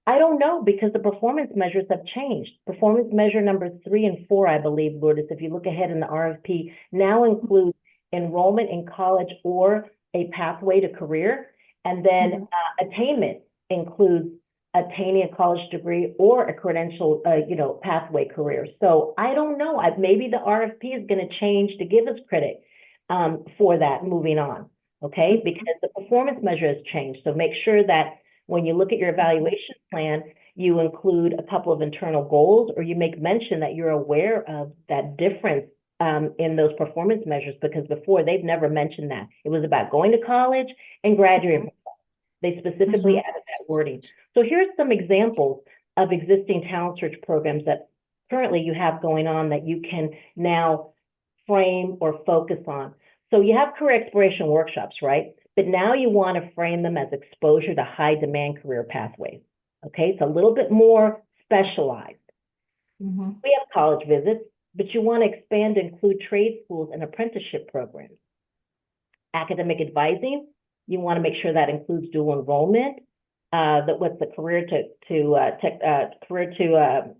S1: I don't know, because the performance measures have changed. Performance measure numbers 3 and 4, I believe, Lourdes, if you look ahead in the RFP, now includes enrollment in college or a pathway to career. And then attainment includes attaining a college degree or a credential, pathway career. So I don't know. Maybe the RFP is going to change to give us credit for that moving on, okay? Because the performance measure has changed. So make sure that when you look at your evaluation plan, you include a couple of internal goals, or you make mention that you're aware of that difference in those performance measures, because before they've never mentioned that. It was about going to college and graduating. They specifically added that wording. So here's some examples of existing talent search programs that currently you have going on that you can now frame or focus on. So you have career exploration workshops, right? But now you want to frame them as exposure to high demand career pathways. Okay, it's a little bit more specialized. We have college visits, but you want to expand to include trade schools and apprenticeship programs. Academic advising, you want to make sure that includes dual enrollment, what's the career to the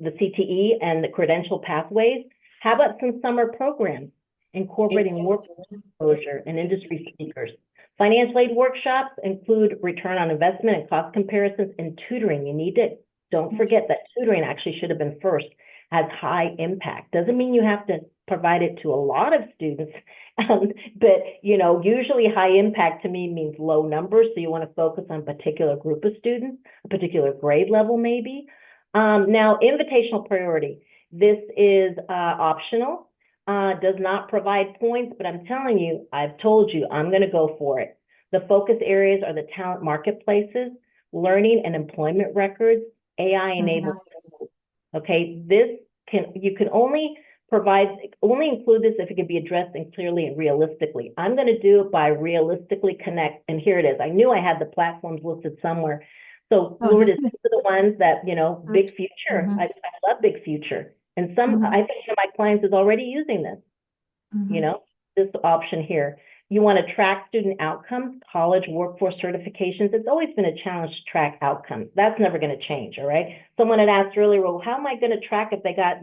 S1: CTE and the credential pathways. How about some summer programs incorporating work exposure and industry speakers? Financial aid workshops include return on investment and cost comparisons, and tutoring. You need to, don't forget that tutoring actually should have been first, has high impact. Doesn't mean you have to provide it to a lot of students, but usually high impact to me means low numbers. So you want to focus on a particular group of students, a particular grade level maybe. Now, invitational priority. This is optional. Does not provide points, but I'm telling you, I've told you, I'm going to go for it. The focus areas are the talent marketplaces, learning and employment records, AI enabled. Okay, this you can only include this if it can be addressed and clearly and realistically. I'm going to do it by realistically connect, and here it is. I knew I had the platforms listed somewhere. So Lourdes, these are the ones that, big future. I love big future. And I think one of my clients is already using this, this option here. You want to track student outcomes, college workforce certifications. It's always been a challenge to track outcomes. That's never going to change, all right? Someone had asked earlier, well, how am I going to track if they got,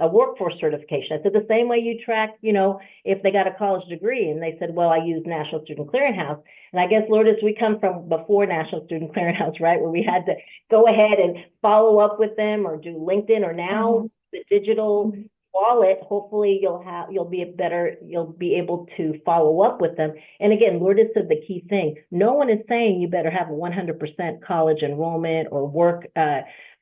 S1: a workforce certification? I said, the same way you track, if they got a college degree. And they said, well, I use National Student Clearinghouse. And I guess, Lourdes, we come from before National Student Clearinghouse, right? Where we had to go ahead and follow up with them or do LinkedIn, or now the digital wallet. Hopefully you'll be able to follow up with them. And again, Lourdes said the key thing. No one is saying you better have a 100% college enrollment or work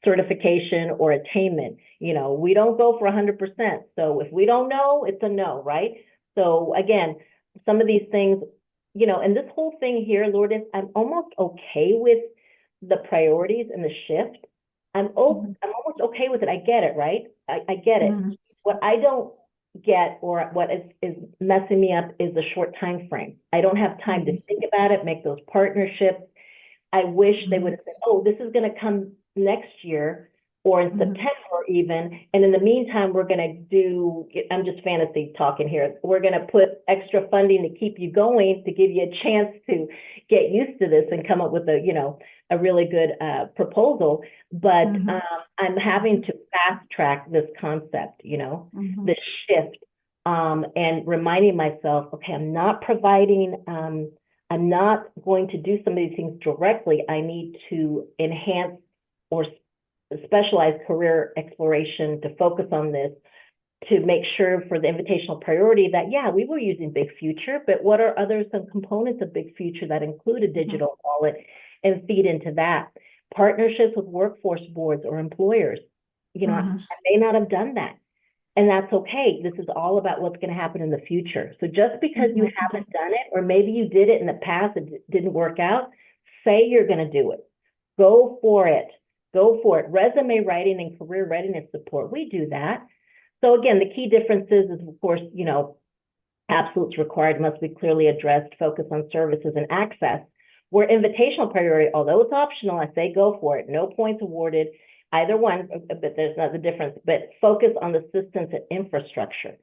S1: certification or attainment. We don't go for 100%. So if we don't know, it's a no, right? So again, some of these things, and this whole thing here, Lourdes, I'm almost okay with the priorities and the shift. I'm almost okay with it. I get it, right? I get it. What I don't get, or what is messing me up, is the short time frame. I don't have time to think about it, make those partnerships. I wish they would have said, oh, this is going to come next year or in September even. And in the meantime, we're going to do, I'm just fantasy talking here, we're going to put extra funding to keep you going, to give you a chance to get used to this and come up with a really good proposal. But I'm having to fast track this concept, this shift, and reminding myself, okay, I'm not providing, I'm not going to do some of these things directly. I need to enhance or specialized career exploration to focus on this, to make sure for the invitational priority that, yeah, we were using Big Future, but what are some components of Big Future that include a digital wallet, and feed into that. Partnerships with workforce boards or employers. I may not have done that, and that's okay. This is all about what's going to happen in the future. So just because you haven't done it, or maybe you did it in the past and it didn't work out, say you're going to do it. Go for it. Go for it. Resume writing and career readiness support, we do that. So again, the key differences is, of course, absolutes required must be clearly addressed, focus on services and access. Where invitational priority, although it's optional, I say go for it. No points awarded, either one, but there's not the difference. But focus on the systems and infrastructure.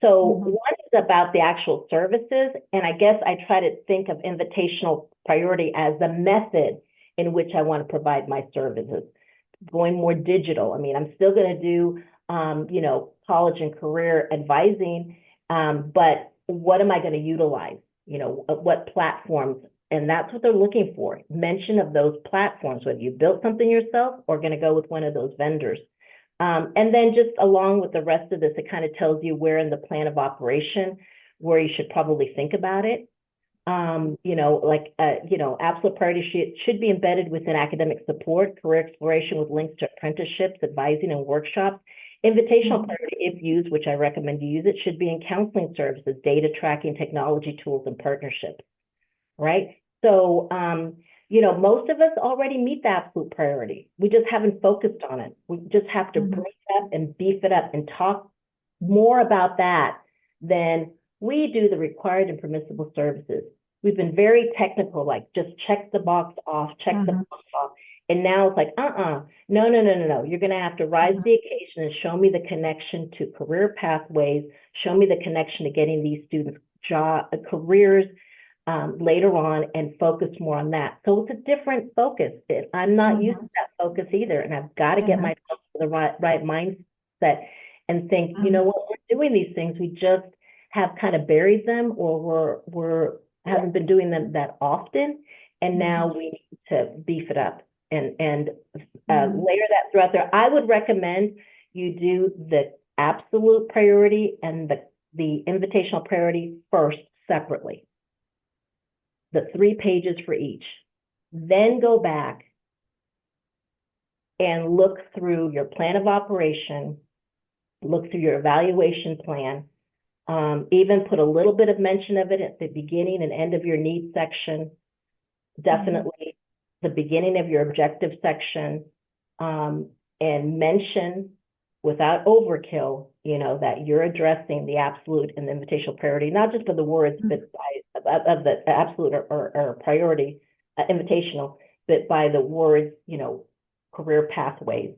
S1: So one is about the actual services, and I guess I try to think of invitational priority as the method in which I want to provide my services. Going more digital. I mean, I'm still going to do, college and career advising, but what am I going to utilize? What platforms? And that's what they're looking for. Mention of those platforms, whether you built something yourself or going to go with one of those vendors. And then just along with the rest of this, it kind of tells you where in the plan of operation, where you should probably think about it. Absolute priority should be embedded within academic support, career exploration with links to apprenticeships, advising, and workshops. Invitational priority, if used, which I recommend you use it, should be in counseling services, data tracking, technology tools, and partnerships, right? So, most of us already meet the absolute priority. We just haven't focused on it. We just have to bring it up and beef it up and talk more about that than we do the required and permissible services. We've been very technical, like just check the box off, check the box off. And now it's like, no. You're going to have to rise to the occasion and show me the connection to career pathways, show me the connection to getting these students careers later on, and focus more on that. So it's a different focus. I'm not used to that focus either. And I've got to get myself to the right mindset and think, what we're doing these things, we just have kind of buried them, or we're haven't been doing them that often, and now we need to beef it up and layer that throughout there. I would recommend you do the absolute priority and the invitational priority first separately, the 3 pages for each. Then go back and look through your plan of operation, look through your evaluation plan. Even put a little bit of mention of it at the beginning and end of your needs section. Definitely the beginning of your objective section, and mention without overkill, that you're addressing the absolute and the invitational priority, not just for the words, but of the absolute or priority invitational, but by the words, career pathways,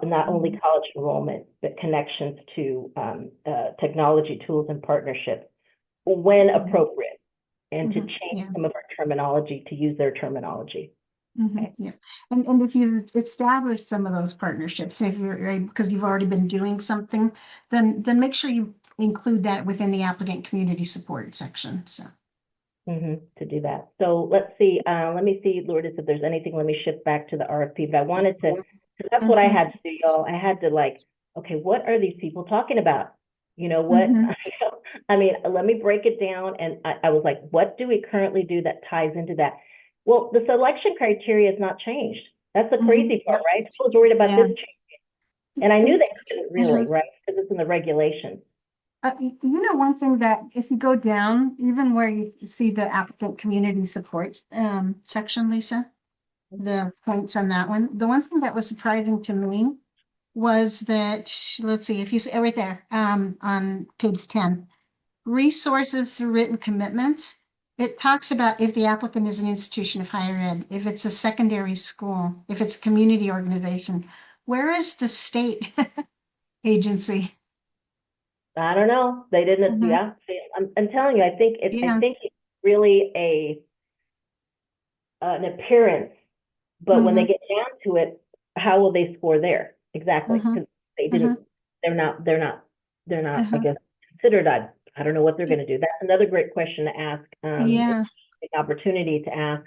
S1: not only college enrollment, but connections to technology tools and partnerships when appropriate, and to change some of our terminology to use their terminology.
S2: Okay. Yeah. And if you've established some of those partnerships, if you're, because you've already been doing something, then make sure you include that within the applicant community support section. So.
S1: To do that. So let's see, let me see, Lourdes, if there's anything. Let me shift back to the RFP, but I wanted to, because that's what I had to do, y'all. I had to okay, what are these people talking about? What, I mean, let me break it down. And I was like, what do we currently do that ties into that? Well, the selection criteria has not changed. That's the crazy part, right? I was worried about this changing. And I knew they couldn't really, right? Because it's in the regulations.
S2: One thing that if you go down, even where you see the applicant community support section, Lisa, the points on that one, the one thing that was surprising to me was that, let's see, if you see right there on page 10, resources through written commitments, it talks about if the applicant is an institution of higher ed, if it's a secondary school, if it's a community organization. Where is the state agency?
S1: I don't know. They didn't. Yeah, I'm telling you. I think it's really an appearance, but when they get down to it, how will they score there? Exactly, because they didn't. They're not. I guess considered. I don't know what they're going to do. That's another great question to ask. An opportunity to ask.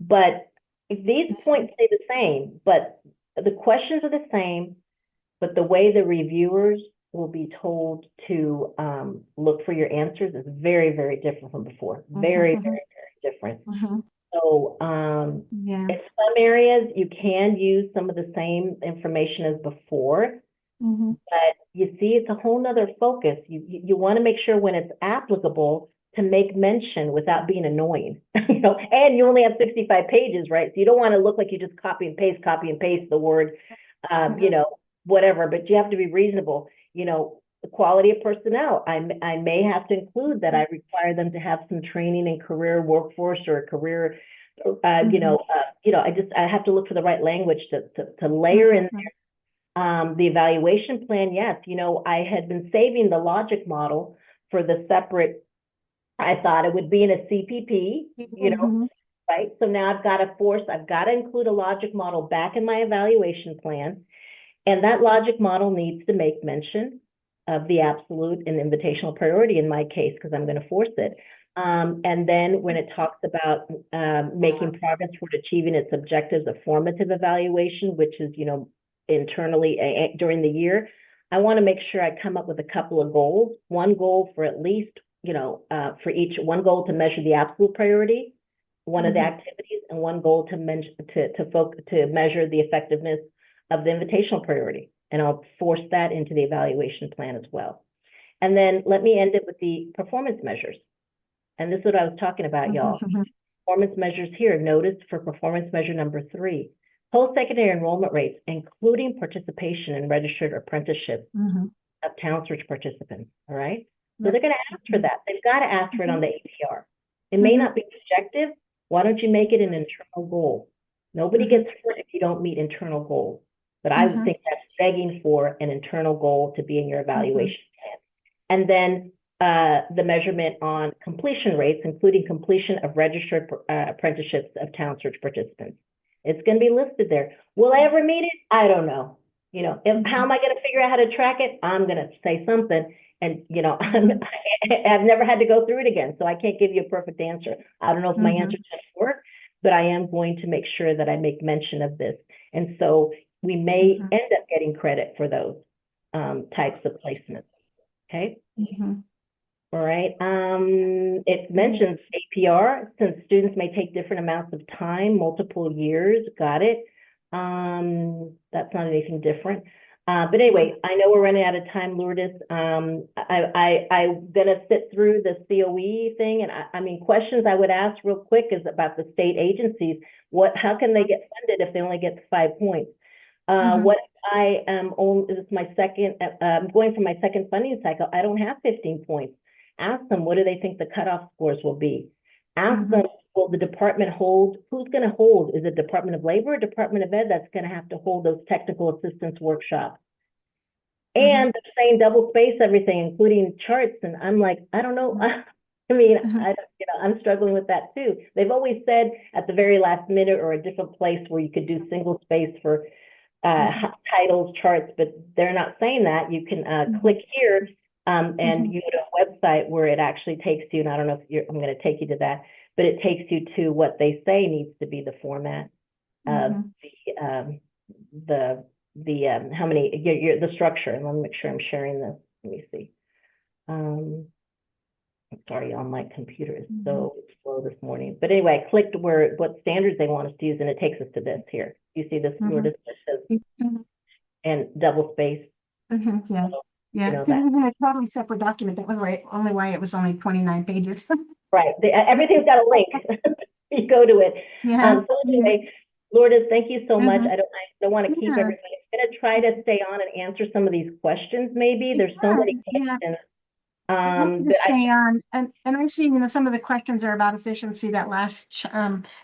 S1: But if these points stay the same, but the questions are the same, but the way the reviewers will be told to look for your answers is very, very different from before. Very, very, very different. So in some areas, you can use some of the same information as before, but you see, it's a whole nother focus. You want to make sure when it's applicable to make mention without being annoying, and you only have 65 pages, right? So you don't want to look like you just copy and paste the word, whatever, but you have to be reasonable. The quality of personnel, I may have to include that I require them to have some training in career workforce or a career, I have to look for the right language to layer in there. The evaluation plan, yes, I had been saving the logic model for the separate, I thought it would be in a CPP, right? So now I've got to include a logic model back in my evaluation plan. And that logic model needs to make mention of the absolute and invitational priority in my case, because I'm going to force it. And then when it talks about making progress toward achieving its objectives of formative evaluation, which is, internally during the year, I want to make sure I come up with a couple of goals. One goal for at least, for each, one goal to measure the absolute priority, one of the activities, and one goal to measure the effectiveness of the invitational priority. And I'll force that into the evaluation plan as well. And then let me end it with the performance measures. And this is what I was talking about, y'all. Performance measures here. Notice for performance measure number 3, post-secondary enrollment rates, including participation in registered apprenticeship of Talent Search participants. All right. So they're going to ask for that. They've got to ask for it on the APR. It may not be objective. Why don't you make it an internal goal? Nobody gets hurt if you don't meet internal goals. But I would think that's begging for an internal goal to be in your evaluation plan. And then the measurement on completion rates, including completion of registered apprenticeships of Talent Search participants. It's going to be listed there. Will I ever meet it? I don't know. How am I going to figure out how to track it? I'm going to say something. And, I've never had to go through it again, so I can't give you a perfect answer. I don't know if my answer is going to work, but I am going to make sure that I make mention of this. And so we may end up getting credit for those types of placements. Okay. All right. It mentions APR, since students may take different amounts of time, multiple years. Got it. That's not anything different. But anyway, I know we're running out of time, Lourdes. I'm gonna sit through the COE thing, and I mean, questions I would ask real quick is about the state agencies. How can they get funded if they only get 5 points? What if I am only, this is my second, I'm going for my second funding cycle, I don't have 15 points. Ask them, what do they think the cutoff scores will be? Ask them, will the department hold, who's going to hold? Is it Department of Labor or Department of Ed that's going to have to hold those technical assistance workshops? And they're saying double space everything, including charts. And I'm like, I don't know. I mean, I'm struggling with that too. They've always said at the very last minute or a different place where you could do single space for titles, charts, but they're not saying that. You can click here and you go to a website where it actually takes you, and I don't know if I'm going to take you to that, but it takes you to what they say needs to be the format of how many, the structure. And let me make sure I'm sharing this. Let me see. Sorry, on my computer is so slow this morning. But anyway, I clicked what standards they want us to use, and it takes us to this here. You see this where this says and double space.
S2: Yeah.
S1: So,
S2: Yeah,
S1: you know,
S2: because it was in a totally separate document. That was only why it was only 29 pages.
S1: right. Everything's got a link. You go to it. So anyway, Lourdes, thank you so much. I don't want to keep everybody. I'm going to try to stay on and answer some of these questions. Maybe there's so many questions.
S2: To stay on, and I see, some of the questions are about efficiency, that last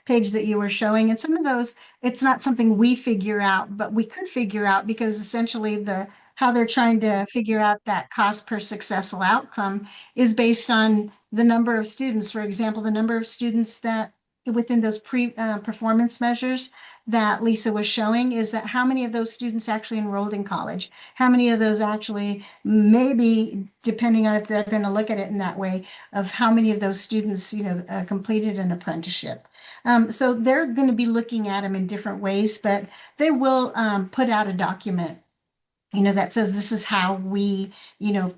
S2: page that you were showing, and some of those, it's not something we figure out, but we could figure out, because essentially how they're trying to figure out that cost per successful outcome is based on the number of students. For example, the number of students that within those performance measures that Lisa was showing, is that how many of those students actually enrolled in college, how many of those actually, maybe depending on if they're going to look at it in that way, of how many of those students completed an apprenticeship. So they're going to be looking at them in different ways, but they will put out a document that says this is how we,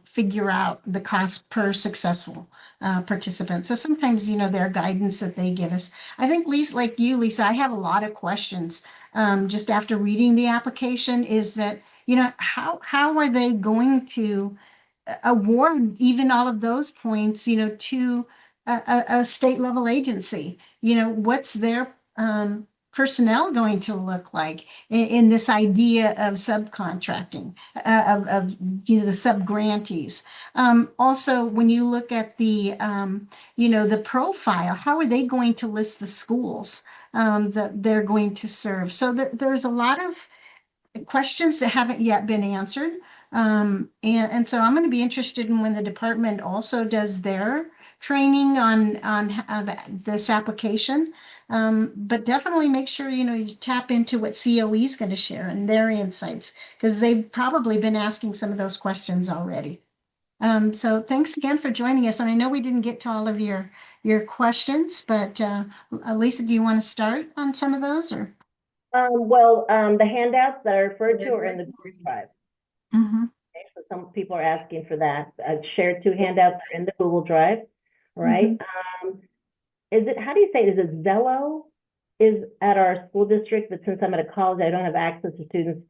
S2: figure out the cost per successful participant. So sometimes, their guidance that they give us. I think, Lisa, like you, Lisa, I have a lot of questions just after reading the application, is that, how are they going to award even all of those points, to a state level agency? What's their personnel going to look like in this idea of subcontracting, of the sub-grantees? Also, when you look at the the profile, how are they going to list the schools that they're going to serve? So there's a lot of questions that haven't yet been answered. And so I'm going to be interested in when the department also does their training on this application. But definitely make sure, you tap into what COE is going to share and their insights, because they've probably been asking some of those questions already. So thanks again for joining us. And I know we didn't get to all of your questions, but Lisa, do you want to start on some of those, or?
S1: The handouts that I referred to are in the Google Drive. Okay, so some people are asking for that. I've shared 2 handouts in the Google Drive, right? How do you say it? Is it Zello is at our school district, but since I'm at a college, I don't have access to students'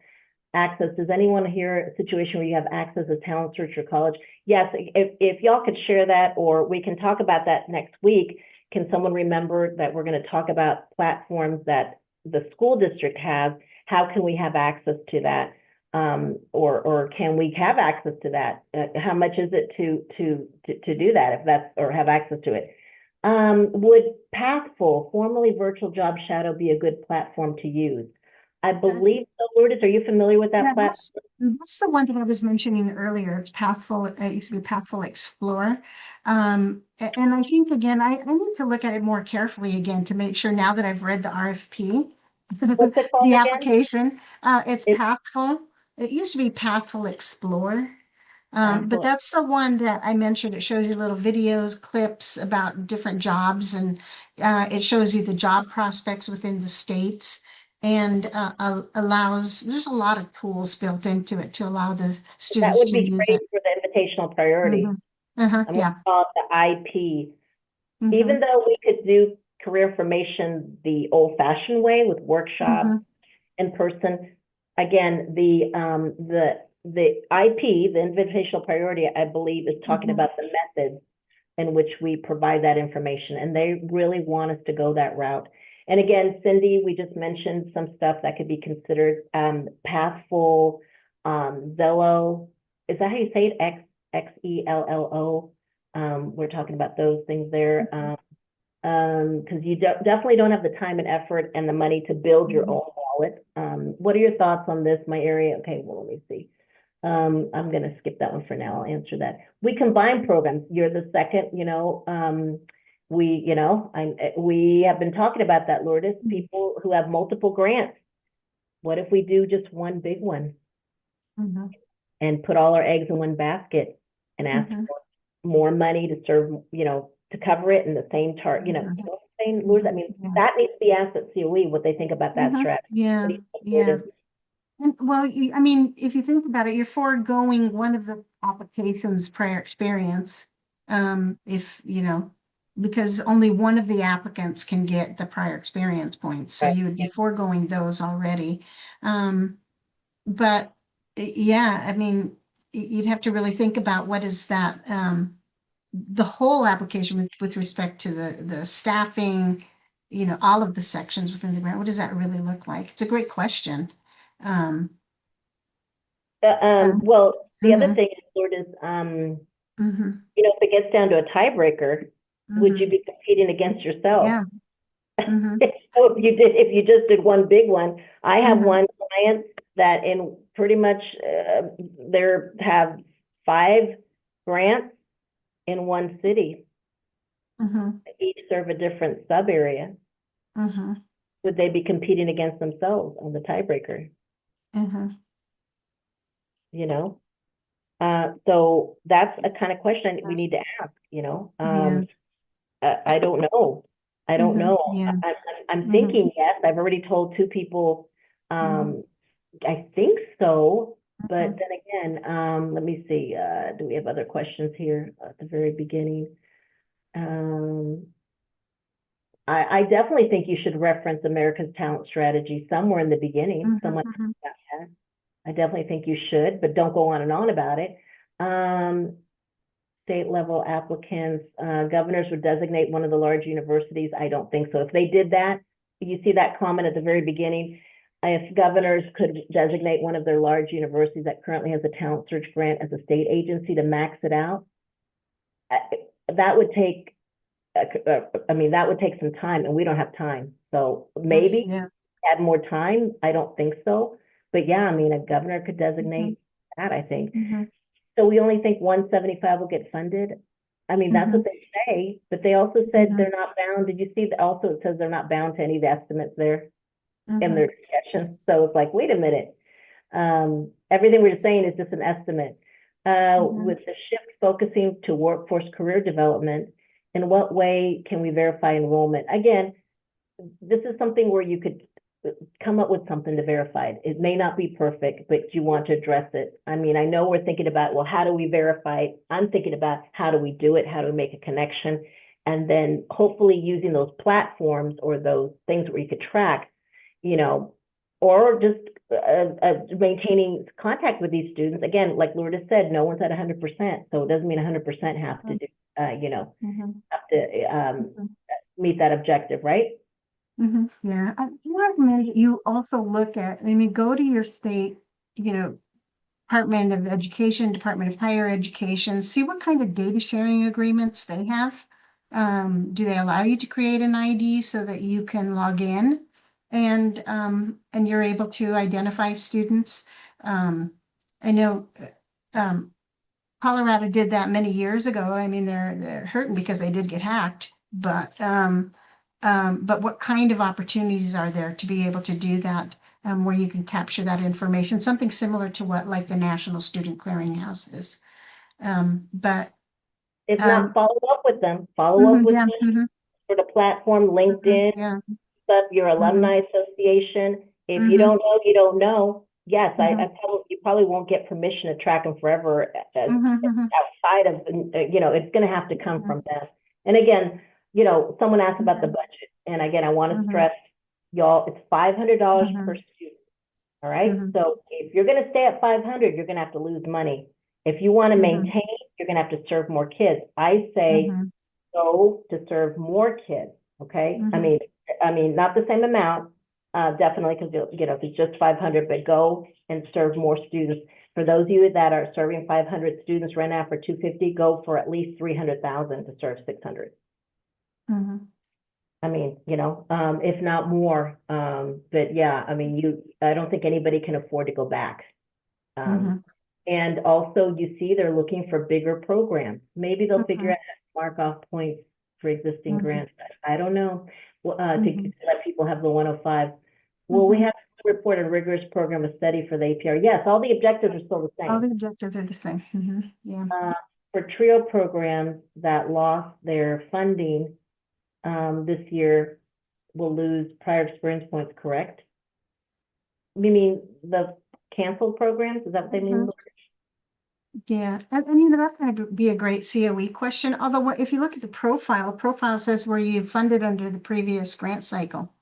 S1: access. Does anyone hear a situation where you have access to Talent Search or college? Yes, if y'all could share that, or we can talk about that next week. Can someone remember that we're going to talk about platforms that the school district has? How can we have access to that? Or can we have access to that? How much is it to do that, if that's, or have access to it? Would Pathful, formerly Virtual Job Shadow, be a good platform to use? I believe so. Lourdes, are you familiar with that platform?
S2: That's the one that I was mentioning earlier. It's Pathful. It used to be Pathful Explorer. And I think, again, I need to look at it more carefully again to make sure, now that I've read the RFP,
S1: What's it called
S2: the
S1: again?
S2: application. It's Pathful. It used to be Pathful Explorer. But that's the one that I mentioned. It shows you little videos, clips about different jobs, and it shows you the job prospects within the states, and there's a lot of tools built into it to allow the
S1: That
S2: students
S1: would
S2: to
S1: be
S2: use
S1: great
S2: it.
S1: for the invitational priority. I'm going
S2: Yeah.
S1: to call it the IP. Even though we could do career formation the old-fashioned way with workshops in person, again, the IP, the invitational priority, I believe, is talking about the methods in which we provide that information, and they really want us to go that route. And again, Cindy, we just mentioned some stuff that could be considered, Pathful, Zello. Is that how you say it? Xello. We're talking about those things there. Because you definitely don't have the time and effort and the money to build your own wallet. What are your thoughts on this, my area? Okay, well, let me see. I'm going to skip that one for now. I'll answer that. We combine programs. You're the second, we have been talking about that, Lourdes, people who have multiple grants. What if we do just one big one and put all our eggs in one basket and ask for more money to serve, to cover it in the same chart, saying, Lourdes, I mean, that needs to be asked at COE, what they think about that strategy.
S2: Yeah, yeah. Well, I mean, if you think about it, you're foregoing one of the applications prior experience. Because only one of the applicants can get the prior experience points. So you would be foregoing those already. But yeah, I mean, you'd have to really think about what is that, the whole application with respect to the staffing, all of the sections within the grant. What does that really look like? It's a great question.
S1: Well, the other thing is, Lourdes, if it gets down to a tiebreaker, would you be competing against yourself?
S2: Yeah.
S1: So if you just did one big one, I have one client that in pretty much there have 5 grants in one city. Each serve a different sub area. Would they be competing against themselves on the tiebreaker? So that's a kind of question we need to ask, I don't know. I don't know.
S2: Yeah.
S1: I'm thinking yes. I've already told 2 people, I think so, but then again, let me see, do we have other questions here at the very beginning? I definitely think you should reference America's Talent Strategy somewhere in the beginning. Someone I definitely think you should, but don't go on and on about it. State level applicants, governors would designate one of the large universities. I don't think so. If they did that, you see that comment at the very beginning, if governors could designate one of their large universities that currently has a talent search grant as a state agency to max it out, that would take, that would take some time, and we don't have time. So maybe add more time. I don't think so. But yeah, I mean, a governor could designate that, I think. So we only think 175 will get funded. I mean, that's what they say, but they also said they're not bound. Did you see that also it says they're not bound to any of the estimates there in their discussion? So it's like, wait a minute. Everything we're saying is just an estimate. With the shift focusing to workforce career development, in what way can we verify enrollment? Again, this is something where you could come up with something to verify it. It may not be perfect, but you want to address it. I mean, I know we're thinking about, well, how do we verify it? I'm thinking about how do we do it? How do we make a connection? And then hopefully using those platforms or those things where you could track, or just maintaining contact with these students. Again, like Lourdes said, no one's at 100%. So it doesn't mean 100% have to do, have to meet that objective, right?
S2: Yeah, I recommend that you also look at, go to your state, Department of Education, Department of Higher Education, see what kind of data sharing agreements they have. Do they allow you to create an ID so that you can log in and you're able to identify students? I know Colorado did that many years ago. I mean, they're hurting because they did get hacked, but what kind of opportunities are there to be able to do that, where you can capture that information, something similar to what like the National Student Clearinghouse is. But
S1: if not, follow up with them. Follow up with them for the platform, LinkedIn, your alumni association. If you don't know, you don't know. Yes, you probably won't get permission to track them forever outside of, it's going to have to come from them. And again, someone asked about the budget. And again, I want to stress, y'all, it's $500 per student. All right. So if you're going to stay at 500, you're going to have to lose money. If you want to maintain, you're going to have to serve more kids. I say go to serve more kids. Okay. I mean, I mean, not the same amount, definitely, because if it's just 500, but go and serve more students. For those of you that are serving 500 students right now for 250, go for at least 300,000 to serve 600.
S2: Mhm.
S1: I mean, if not more. But yeah, I mean, I don't think anybody can afford to go back.
S2: Mhm.
S1: And also, you see, they're looking for bigger programs. Maybe they'll figure
S2: Mhm.
S1: out how to mark off points for existing
S2: Mhm.
S1: grants. I don't know. Well, to
S2: Mhm.
S1: let people have the 105. Well, we
S2: Mhm.
S1: have to report a rigorous program of study for the APR. Yes, all the objectives are still the
S2: All
S1: same.
S2: the objectives are the same. Mhm. Yeah.
S1: For TRIO programs that lost their funding this year will lose prior experience points, correct? You mean the canceled programs? Is that what they mean?
S2: Mhm. Yeah, that's going to be a great COE question. Although if you look at the profile says where you funded under the previous grant cycle.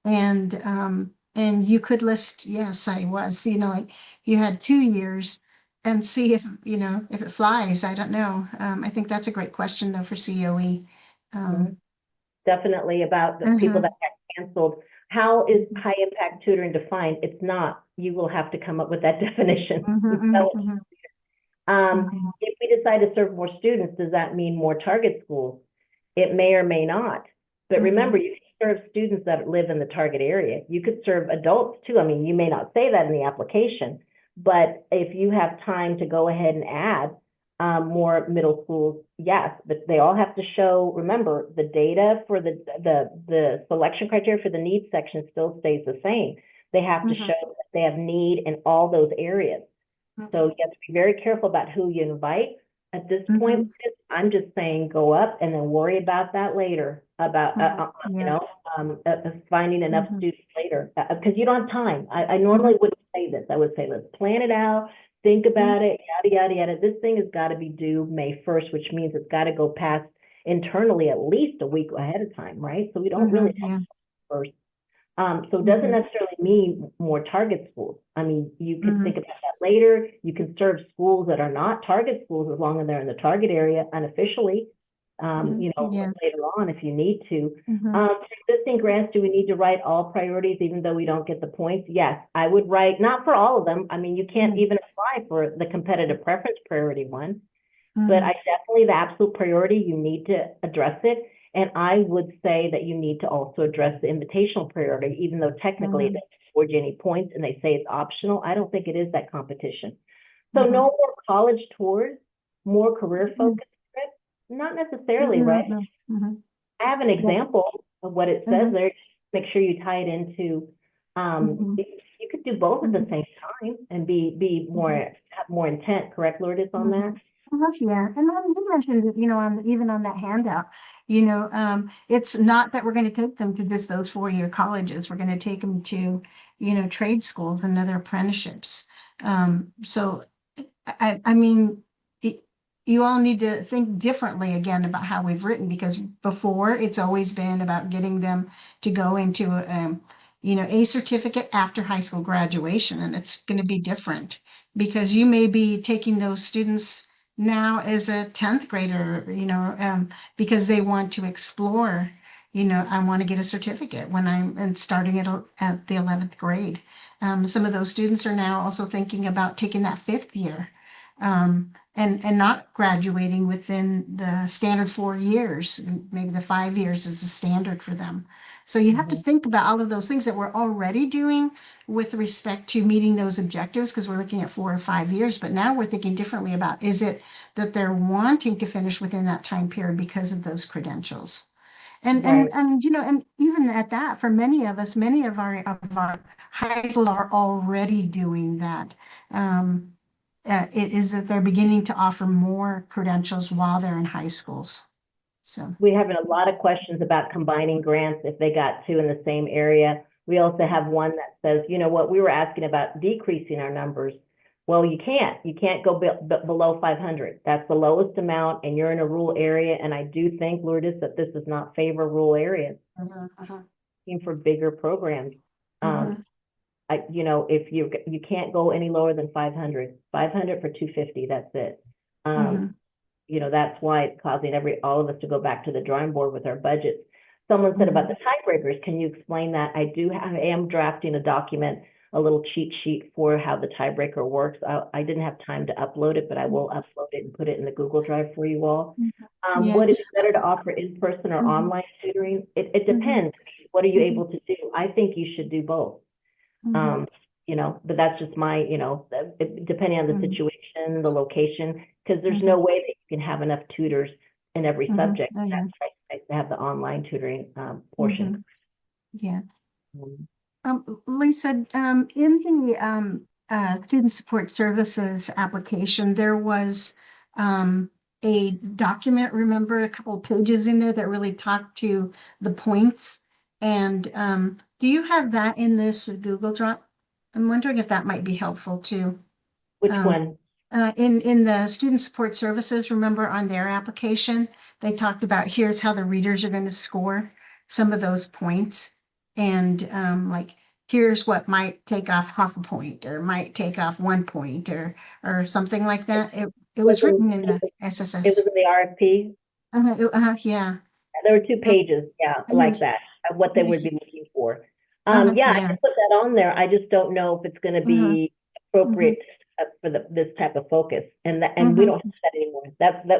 S2: And you could list, yes, I was, like you had 2 years and see if it flies. I don't know. I think that's a great question though for COE.
S1: Mhm.
S2: Um,
S1: Definitely about the people
S2: uh-huh.
S1: that got canceled. How is high impact tutoring defined? It's not. You will have to come up with that definition.
S2: Mhm, mhm, mhm, mhm,
S1: If we decide to serve more students, does that mean more target schools? It may or may not. But remember,
S2: mhm,
S1: you can serve students that live in the target area. You could serve adults too. I mean, you may not say that in the application, but if you have time to go ahead and add more middle schools, yes, but they all have to show. Remember, the data for the selection criteria for the needs section still stays the same. They have to
S2: mhm,
S1: show that they have need in all those areas. So you have to be very careful about who you invite. At this point,
S2: mhm,
S1: I'm just saying go up and then worry about that later, about,
S2: mhm. Yeah.
S1: finding enough
S2: Mhm,
S1: students later, because you don't have time. I
S2: mhm,
S1: normally wouldn't say this. I would say, let's plan it out, think
S2: mhm.
S1: about it, yada, yada, yada. This thing has got to be due May 1st, which means it's got to go past internally at least a week ahead of time, right? So we don't really
S2: Mhm. Yeah.
S1: have first. So it doesn't
S2: Mhm,
S1: necessarily mean more target schools. I mean, you could think
S2: mhm,
S1: about that later. You can serve schools that are not target schools as long as they're in the target area unofficially,
S2: mhm. Yeah.
S1: later on if you need to.
S2: Mhm,
S1: For existing grants, do we need to write all priorities even though we don't get the points? Yes, I would write, not for all of them. I mean, you can't
S2: mhm,
S1: even apply for the competitive preference priority one. But I
S2: mhm,
S1: definitely, the absolute priority, you need to address it. And I would say that you need to also address the invitational priority, even though technically it
S2: mhm,
S1: doesn't award you any points and they say it's optional. I don't think it is that competition. So no
S2: mhm,
S1: more college tours, more career
S2: mhm.
S1: focused trips? Not necessarily,
S2: No,
S1: right?
S2: no. Mhm.
S1: I have an
S2: Yeah.
S1: example of what it says
S2: Mhm,
S1: there. Make sure you tie it into,
S2: mhm,
S1: you could do both at the
S2: mhm,
S1: same time and be more,
S2: mhm,
S1: have more intent, correct, Lourdes, on that?
S2: mhm. Yeah, and then you mentioned it, even on that handout, it's not that we're going to take them to just those 4-year colleges. We're going to take them to, trade schools and other apprenticeships. So I mean, it, you all need to think differently again about how we've written because before it's always been about getting them to go into a certificate after high school graduation, and it's going to be different because you may be taking those students now as a 10th grader, because they want to explore. I want to get a certificate when I'm and starting at the 11th grade. Some of those students are now also thinking about taking that 5th year and not graduating within the standard 4 years. Maybe the 5 years is the standard for them. So you have to
S1: Mhm.
S2: think about all of those things that we're already doing with respect to meeting those objectives because we're looking at 4 or 5 years. But now we're thinking differently about is it that they're wanting to finish within that time period because of those credentials? And and
S1: Right.
S2: and and even at that, for many of us, many of our high schools are already doing that. Um, it is that they're beginning to offer more credentials while they're in high schools. So,
S1: We have a lot of questions about combining grants if they got two in the same area. We also have one that says, you know what, we were asking about decreasing our numbers. Well, you can't. You can't go below 500. That's the lowest amount, and you're in a rural area. And I do think, Lourdes, that this does not favor rural areas.
S2: mhm, mhm,
S1: Looking for bigger programs. Um,
S2: mhm,
S1: if you can't go any lower than 500, 500 for 250. That's it. Um,
S2: mhm,
S1: that's why it's causing all of us to go back to the drawing board with our budgets. someone said about the tiebreakers. Can you explain that? I am drafting a document, a little cheat sheet for how the tiebreaker works. I didn't have time to upload it, but I will upload it and put it in the Google Drive for you all.
S2: Yeah.
S1: Would it be better to offer in-person or
S2: Mhm.
S1: online tutoring? It depends. What are you able to do? I think you should do both.
S2: Mhm.
S1: But that's just my, depending on the
S2: Mhm.
S1: situation, the location, because there's no
S2: Mhm.
S1: way that you can have enough tutors in every
S2: Mhm.
S1: subject.
S2: Oh, yeah.
S1: That's why I have the online tutoring portion.
S2: Mhm. Yeah.
S1: Mhm.
S2: Lisa, in the student support services application, there was a document, remember, a couple of pages in there that really talked to the points. And do you have that in this Google Drive? I'm wondering if that might be helpful too.
S1: Which
S2: Um,
S1: one?
S2: in the student support services, remember on their application, they talked about here's how the readers are going to score some of those points. And like here's what might take off half a point or might take off 1 point or something like that. It
S1: Was
S2: was
S1: in,
S2: written in the
S1: it was
S2: SSS.
S1: in the RFP.
S2: Yeah.
S1: There were two
S2: Uh,
S1: pages, yeah,
S2: mhm,
S1: like that, of what they would be looking for. Yeah, I
S2: yeah.
S1: can put that on there. I just don't know if it's going to
S2: Uh-huh,
S1: be
S2: mhm,
S1: appropriate for this type of focus. And we
S2: mhm,
S1: don't have that anymore.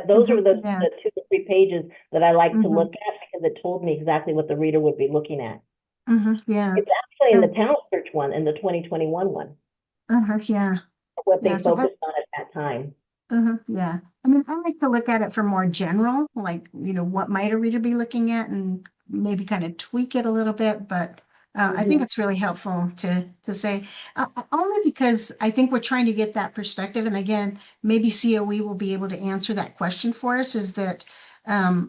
S1: Those are
S2: yeah.
S1: the 2 or 3 pages that I like to
S2: Mhm,
S1: look at because it told me exactly what the reader would be looking at.
S2: yeah.
S1: It's actually in
S2: Uh,
S1: the Talent Search one, in the 2021 one,
S2: yeah.
S1: what
S2: Yeah.
S1: they
S2: So
S1: focused on at that time.
S2: Yeah. I mean, I like to look at it for more general, like, what might a reader be looking at and maybe kind of tweak it a little bit. But I think
S1: Mhm.
S2: it's really helpful to say, only because I think we're trying to get that perspective. And again, maybe COE will be able to answer that question for us, is that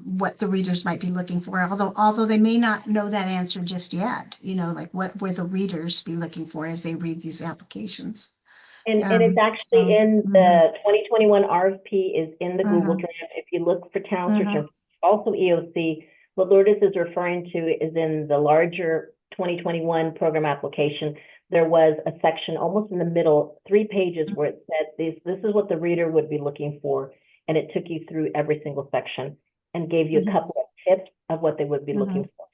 S2: what the readers might be looking for, although they may not know that answer just yet, like what will the readers be looking for as they read these applications.
S1: And it's actually
S2: So,
S1: in the 2021 RFP is in the Google
S2: uh-huh.
S1: Drive. If you look for Talent Search
S2: Mhm,
S1: and also EOC, what Lourdes is referring to is in the larger 2021 program application. There was a section almost in the middle, 3 pages, where it said this is what the reader would be looking for, and it took you through every single section and gave you a
S2: mhm,
S1: couple of tips of what they would be looking
S2: mhm,
S1: for.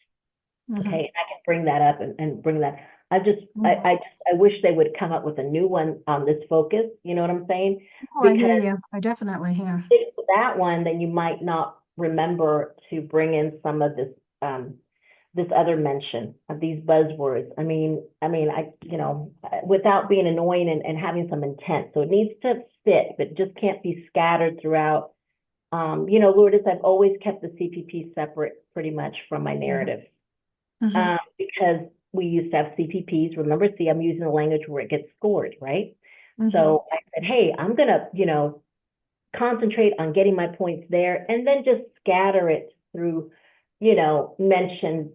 S1: Okay,
S2: mhm,
S1: and I can bring that up and bring that. I just,
S2: mhm.
S1: I wish they would come up with a new one on this focus. You know what I'm saying?
S2: Oh, I hear
S1: Because
S2: you. I definitely hear.
S1: if that one, then you might not remember to bring in some of this other mention of these buzzwords. Without being annoying and having some intent. So it needs to fit, but just can't be scattered throughout. Lourdes, I've always kept the CPP separate pretty much from my
S2: Mhm,
S1: narrative.
S2: mhm,
S1: Because we used to have CPPs. Remember, see, I'm using the language where it gets scored, right?
S2: mhm,
S1: So I said, hey, I'm going to, concentrate on getting my points there and then just scatter it through, mention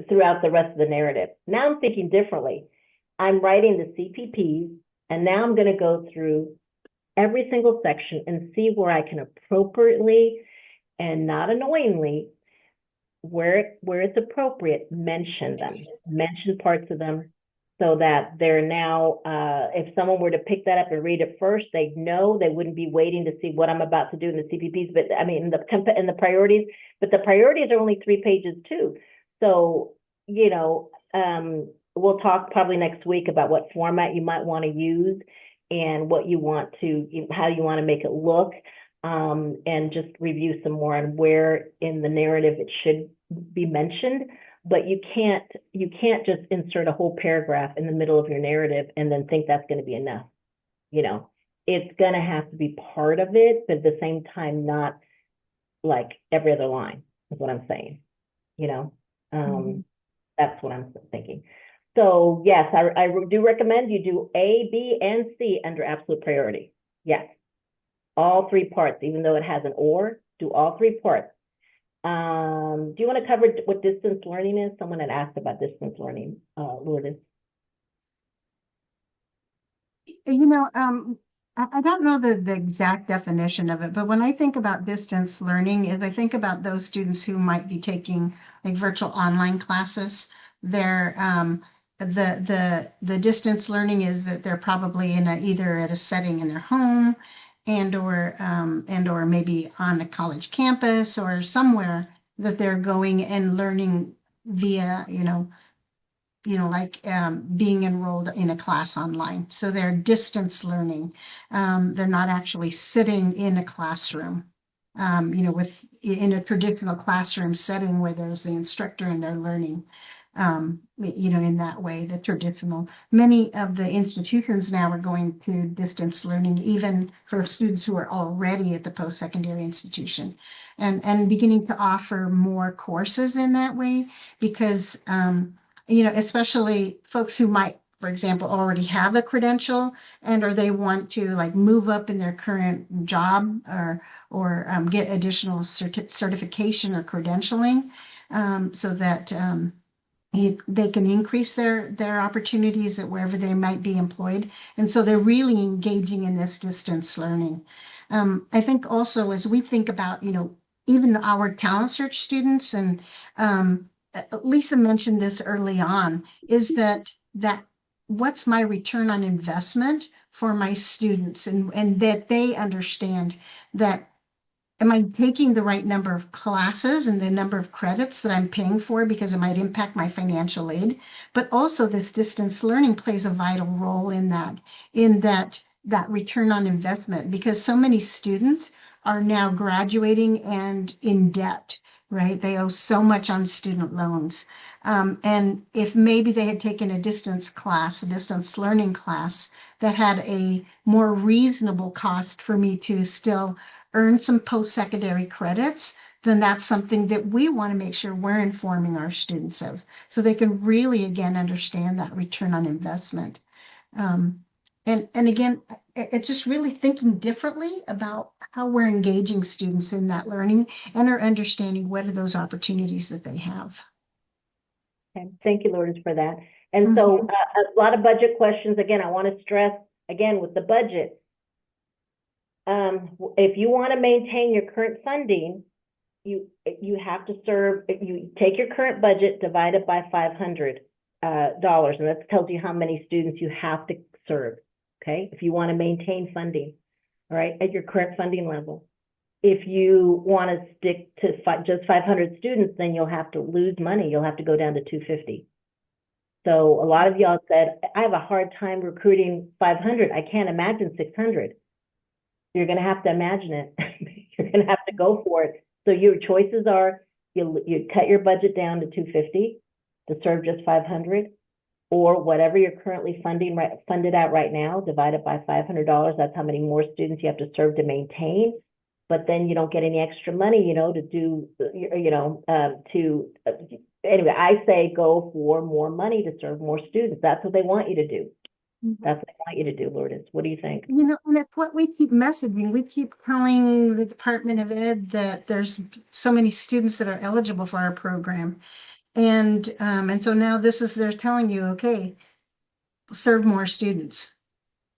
S1: throughout the rest of the narrative. Now I'm thinking differently. I'm writing the CPPs and now I'm going to go through every single section and see where I can appropriately and not annoyingly where it's appropriate, mention them, mention parts of them so that they're now, if someone were to pick that up and read it first, they'd know they wouldn't be waiting to see what I'm about to do in the CPPs, but I mean, in the priorities, but the priorities are only 3 pages too. So, we'll talk probably next week about what format you might want to use and what you want to, how you want to make it look. And just review some more on where in the narrative it should be mentioned, but you can't just insert a whole paragraph in the middle of your narrative and then think that's going to be enough. You know, it's going to have to be part of it, but at the same time, not like every other line is what I'm saying. You know, um,
S2: mhm.
S1: that's what I'm thinking. So yes, I do recommend you do A, B, and C under absolute priority. Yes, all 3 parts, even though it has an or, do all 3 parts. Do you want to cover what distance learning is? Someone had asked about distance learning, Lourdes.
S2: I don't know the exact definition of it, but when I think about distance learning, is I think about those students who might be taking like virtual online classes. They're the distance learning is that they're probably in either at a setting in their home and or maybe on a college campus or somewhere that they're going and learning via, like being enrolled in a class online. So they're distance learning. They're not actually sitting in a classroom, in a traditional classroom setting where there's the instructor and they're learning, in that way, the traditional. Many of the institutions now are going to distance learning, even for students who are already at the post-secondary institution, and beginning to offer more courses in that way because, especially folks who might, for example, already have a credential or they want to like move up in their current job or get additional certification or credentialing, so that they can increase their opportunities at wherever they might be employed. And so they're really engaging in this distance learning. I think also as we think about, even our talent search students, and Lisa mentioned this early on, is that what's my return on investment for my students, and that they understand that am I taking the right number of classes and the number of credits that I'm paying for because it might impact my financial aid, but also this distance learning plays a vital role in that return on investment, because so many students are now graduating and in debt, right? They owe so much on student loans. And if maybe they had taken a distance learning class that had a more reasonable cost for me to still earn some post-secondary credits, then that's something that we want to make sure we're informing our students of, so they can really, again, understand that return on investment. And again, it's just really thinking differently about how we're engaging students in that learning and are understanding what are those opportunities that they have.
S1: Okay. Thank you, Lourdes, for that. And so a lot of budget questions. Again, I want to stress, again, with the budget, if you want to maintain your current funding, you have to you take your current budget, divide it by $500, and that tells you how many students you have to serve, okay? If you want to maintain funding, all right, at your current funding level. If you want to stick to just 500 students, then you'll have to lose money. You'll have to go down to 250. So a lot of y'all said, I have a hard time recruiting 500. I can't imagine 600. You're going to have to imagine it. You're going to have to go for it. So your choices are you cut your budget down to 250 to serve just 500, or whatever you're currently funded at right now, divided by $500. That's how many more students you have to serve to maintain. But then you don't get any extra money, to do, anyway, I say go for more money to serve more students. That's what they want you to do. That's what I want you to do, Lourdes. What do you think?
S2: And it's what we keep messaging. We keep telling the Department of Ed that there's so many students that are eligible for our program. And so now they're telling you, okay, serve more students.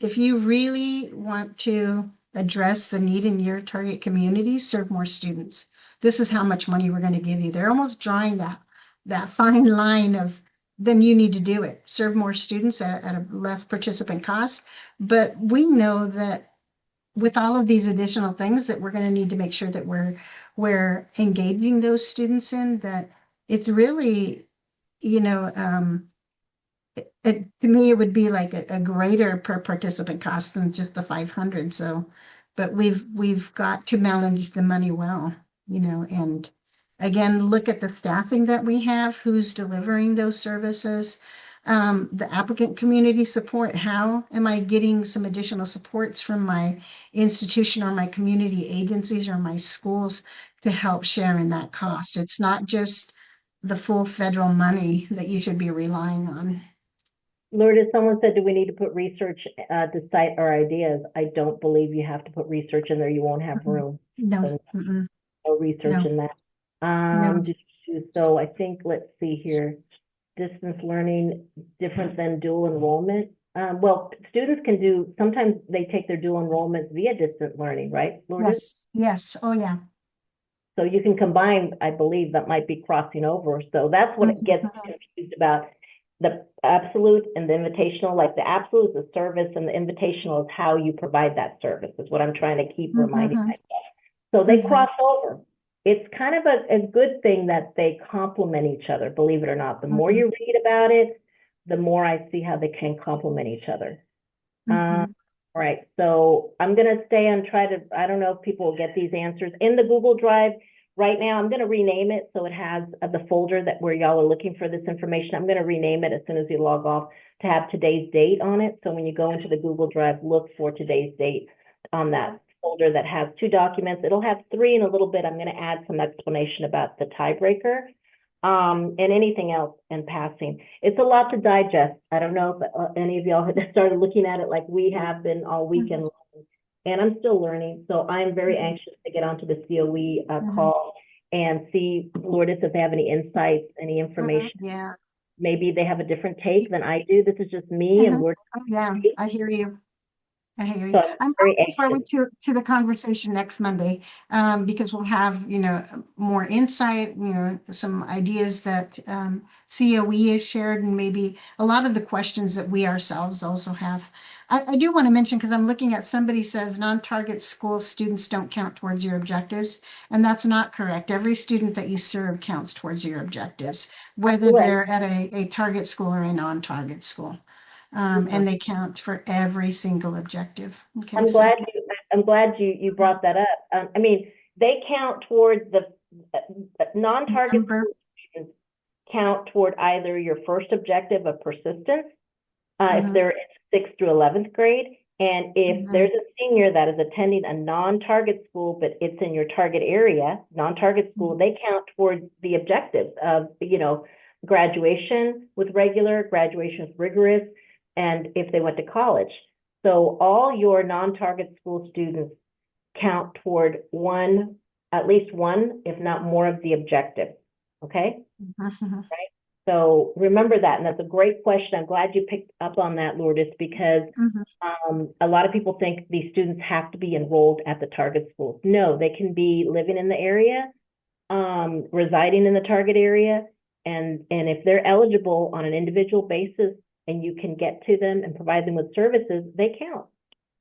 S2: If you really want to address the need in your target community, serve more students. This is how much money we're going to give you. They're almost drawing that fine line of, then you need to do it. Serve more students at a less participant cost. But we know that with all of these additional things that we're going to need to make sure that we're engaging those students in, that it's really, to me, it would be like a greater per participant cost than just the 500. So, but we've got to manage the money well, and again, look at the staffing that we have, who's delivering those services, the applicant community support. How am I getting some additional supports from my institution or my community agencies or my schools to help share in that cost? It's not just the full federal money that you should be relying on.
S1: Lourdes, someone said, do we need to put research to cite our ideas? I don't believe you have to put research in there. You won't have room.
S2: No.
S1: No research in that. So I think, let's see here, distance learning different than dual enrollment. Well, students can sometimes they take their dual enrollments via distant learning, right, Lourdes?
S2: Yes. Oh, yeah.
S1: So you can combine, I believe that might be crossing over. So that's what it gets confused about. The absolute and the invitational, like the absolute is the service and the invitational is how you provide that service, is what I'm trying to keep reminding myself. So they cross over. it's kind of a good thing that they complement each other, believe it or not. The more you read about it, the more I see how they can complement each other. All right, so I'm going to stay and try to, I don't know if people will get these answers in the Google Drive. Right now, I'm going to rename it so it has the folder that where y'all are looking for this information. I'm going to rename it as soon as you log off to have today's date on it. So when you go into the Google Drive, look for today's date on that folder that has 2 documents. It'll have 3 in a little bit. I'm going to add some explanation about the tiebreaker and anything else in passing. It's a lot to digest. I don't know if any of y'all have started looking at it like we have been all weekend. And I'm still learning. So I'm very anxious to get onto the COE call and see, Lourdes, if they have any insights, any information.
S2: Yeah.
S1: Maybe they have a different take than I do. This is just me and we're.
S2: Oh, yeah, I hear you. I hear you.
S1: So
S2: I'm
S1: very
S2: looking forward
S1: anxious.
S2: to the conversation next Monday, because we'll have, more insight, some ideas that COE has shared, and maybe a lot of the questions that we ourselves also have. I do want to mention, because I'm looking at somebody says non-target school students don't count towards your objectives, and that's not correct. Every student that you serve counts towards your objectives, whether they're at a target school or a non-target school. And they count for every single objective. Okay,
S1: I'm glad you brought that up. I mean, they count toward the non-target school students count toward either your first objective of persistence, if they're in 6th through 11th grade, and if there's a senior that is attending a non-target school, but it's in your target area, non-target school, they count towards the objectives of, graduation with regular, graduation with rigorous, and if they went to college. So all your non-target school students count toward at least one, if not more of the objective. Okay? Right? So remember that. And that's a great question. I'm glad you picked up on that, Lourdes, because a lot of people think these students have to be enrolled at the target schools. No, they can be living in the area, residing in the target area. And if they're eligible on an individual basis, and you can get to them and provide them with services, they count.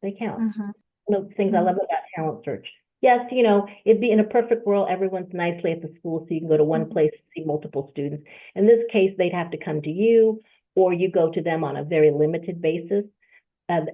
S1: They count. One of the things I love about Talent Search. Yes, it'd be in a perfect world, everyone's nicely at the school, so you can go to one place and see multiple students. In this case, they'd have to come to you, or you go to them on a very limited basis.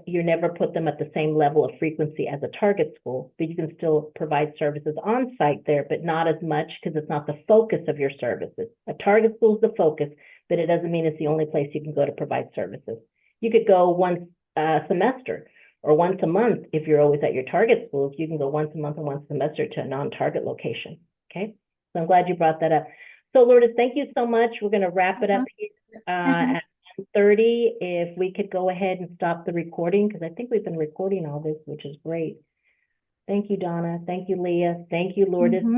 S1: You never put them at the same level of frequency as a target school, but you can still provide services on site there, but not as much because it's not the focus of your services. A target school is the focus, but it doesn't mean it's the only place you can go to provide services. You could go once a semester or once a month if you're always at your target schools. You can go once a month and once a semester to a non-target location. Okay, so I'm glad you brought that up. So Lourdes, thank you so much. We're going to wrap it up here at 1:30. If we could go ahead and stop the recording, because I think we've been recording all this, which is great. Thank you, Donna. Thank you, Leah. Thank you, Lourdes.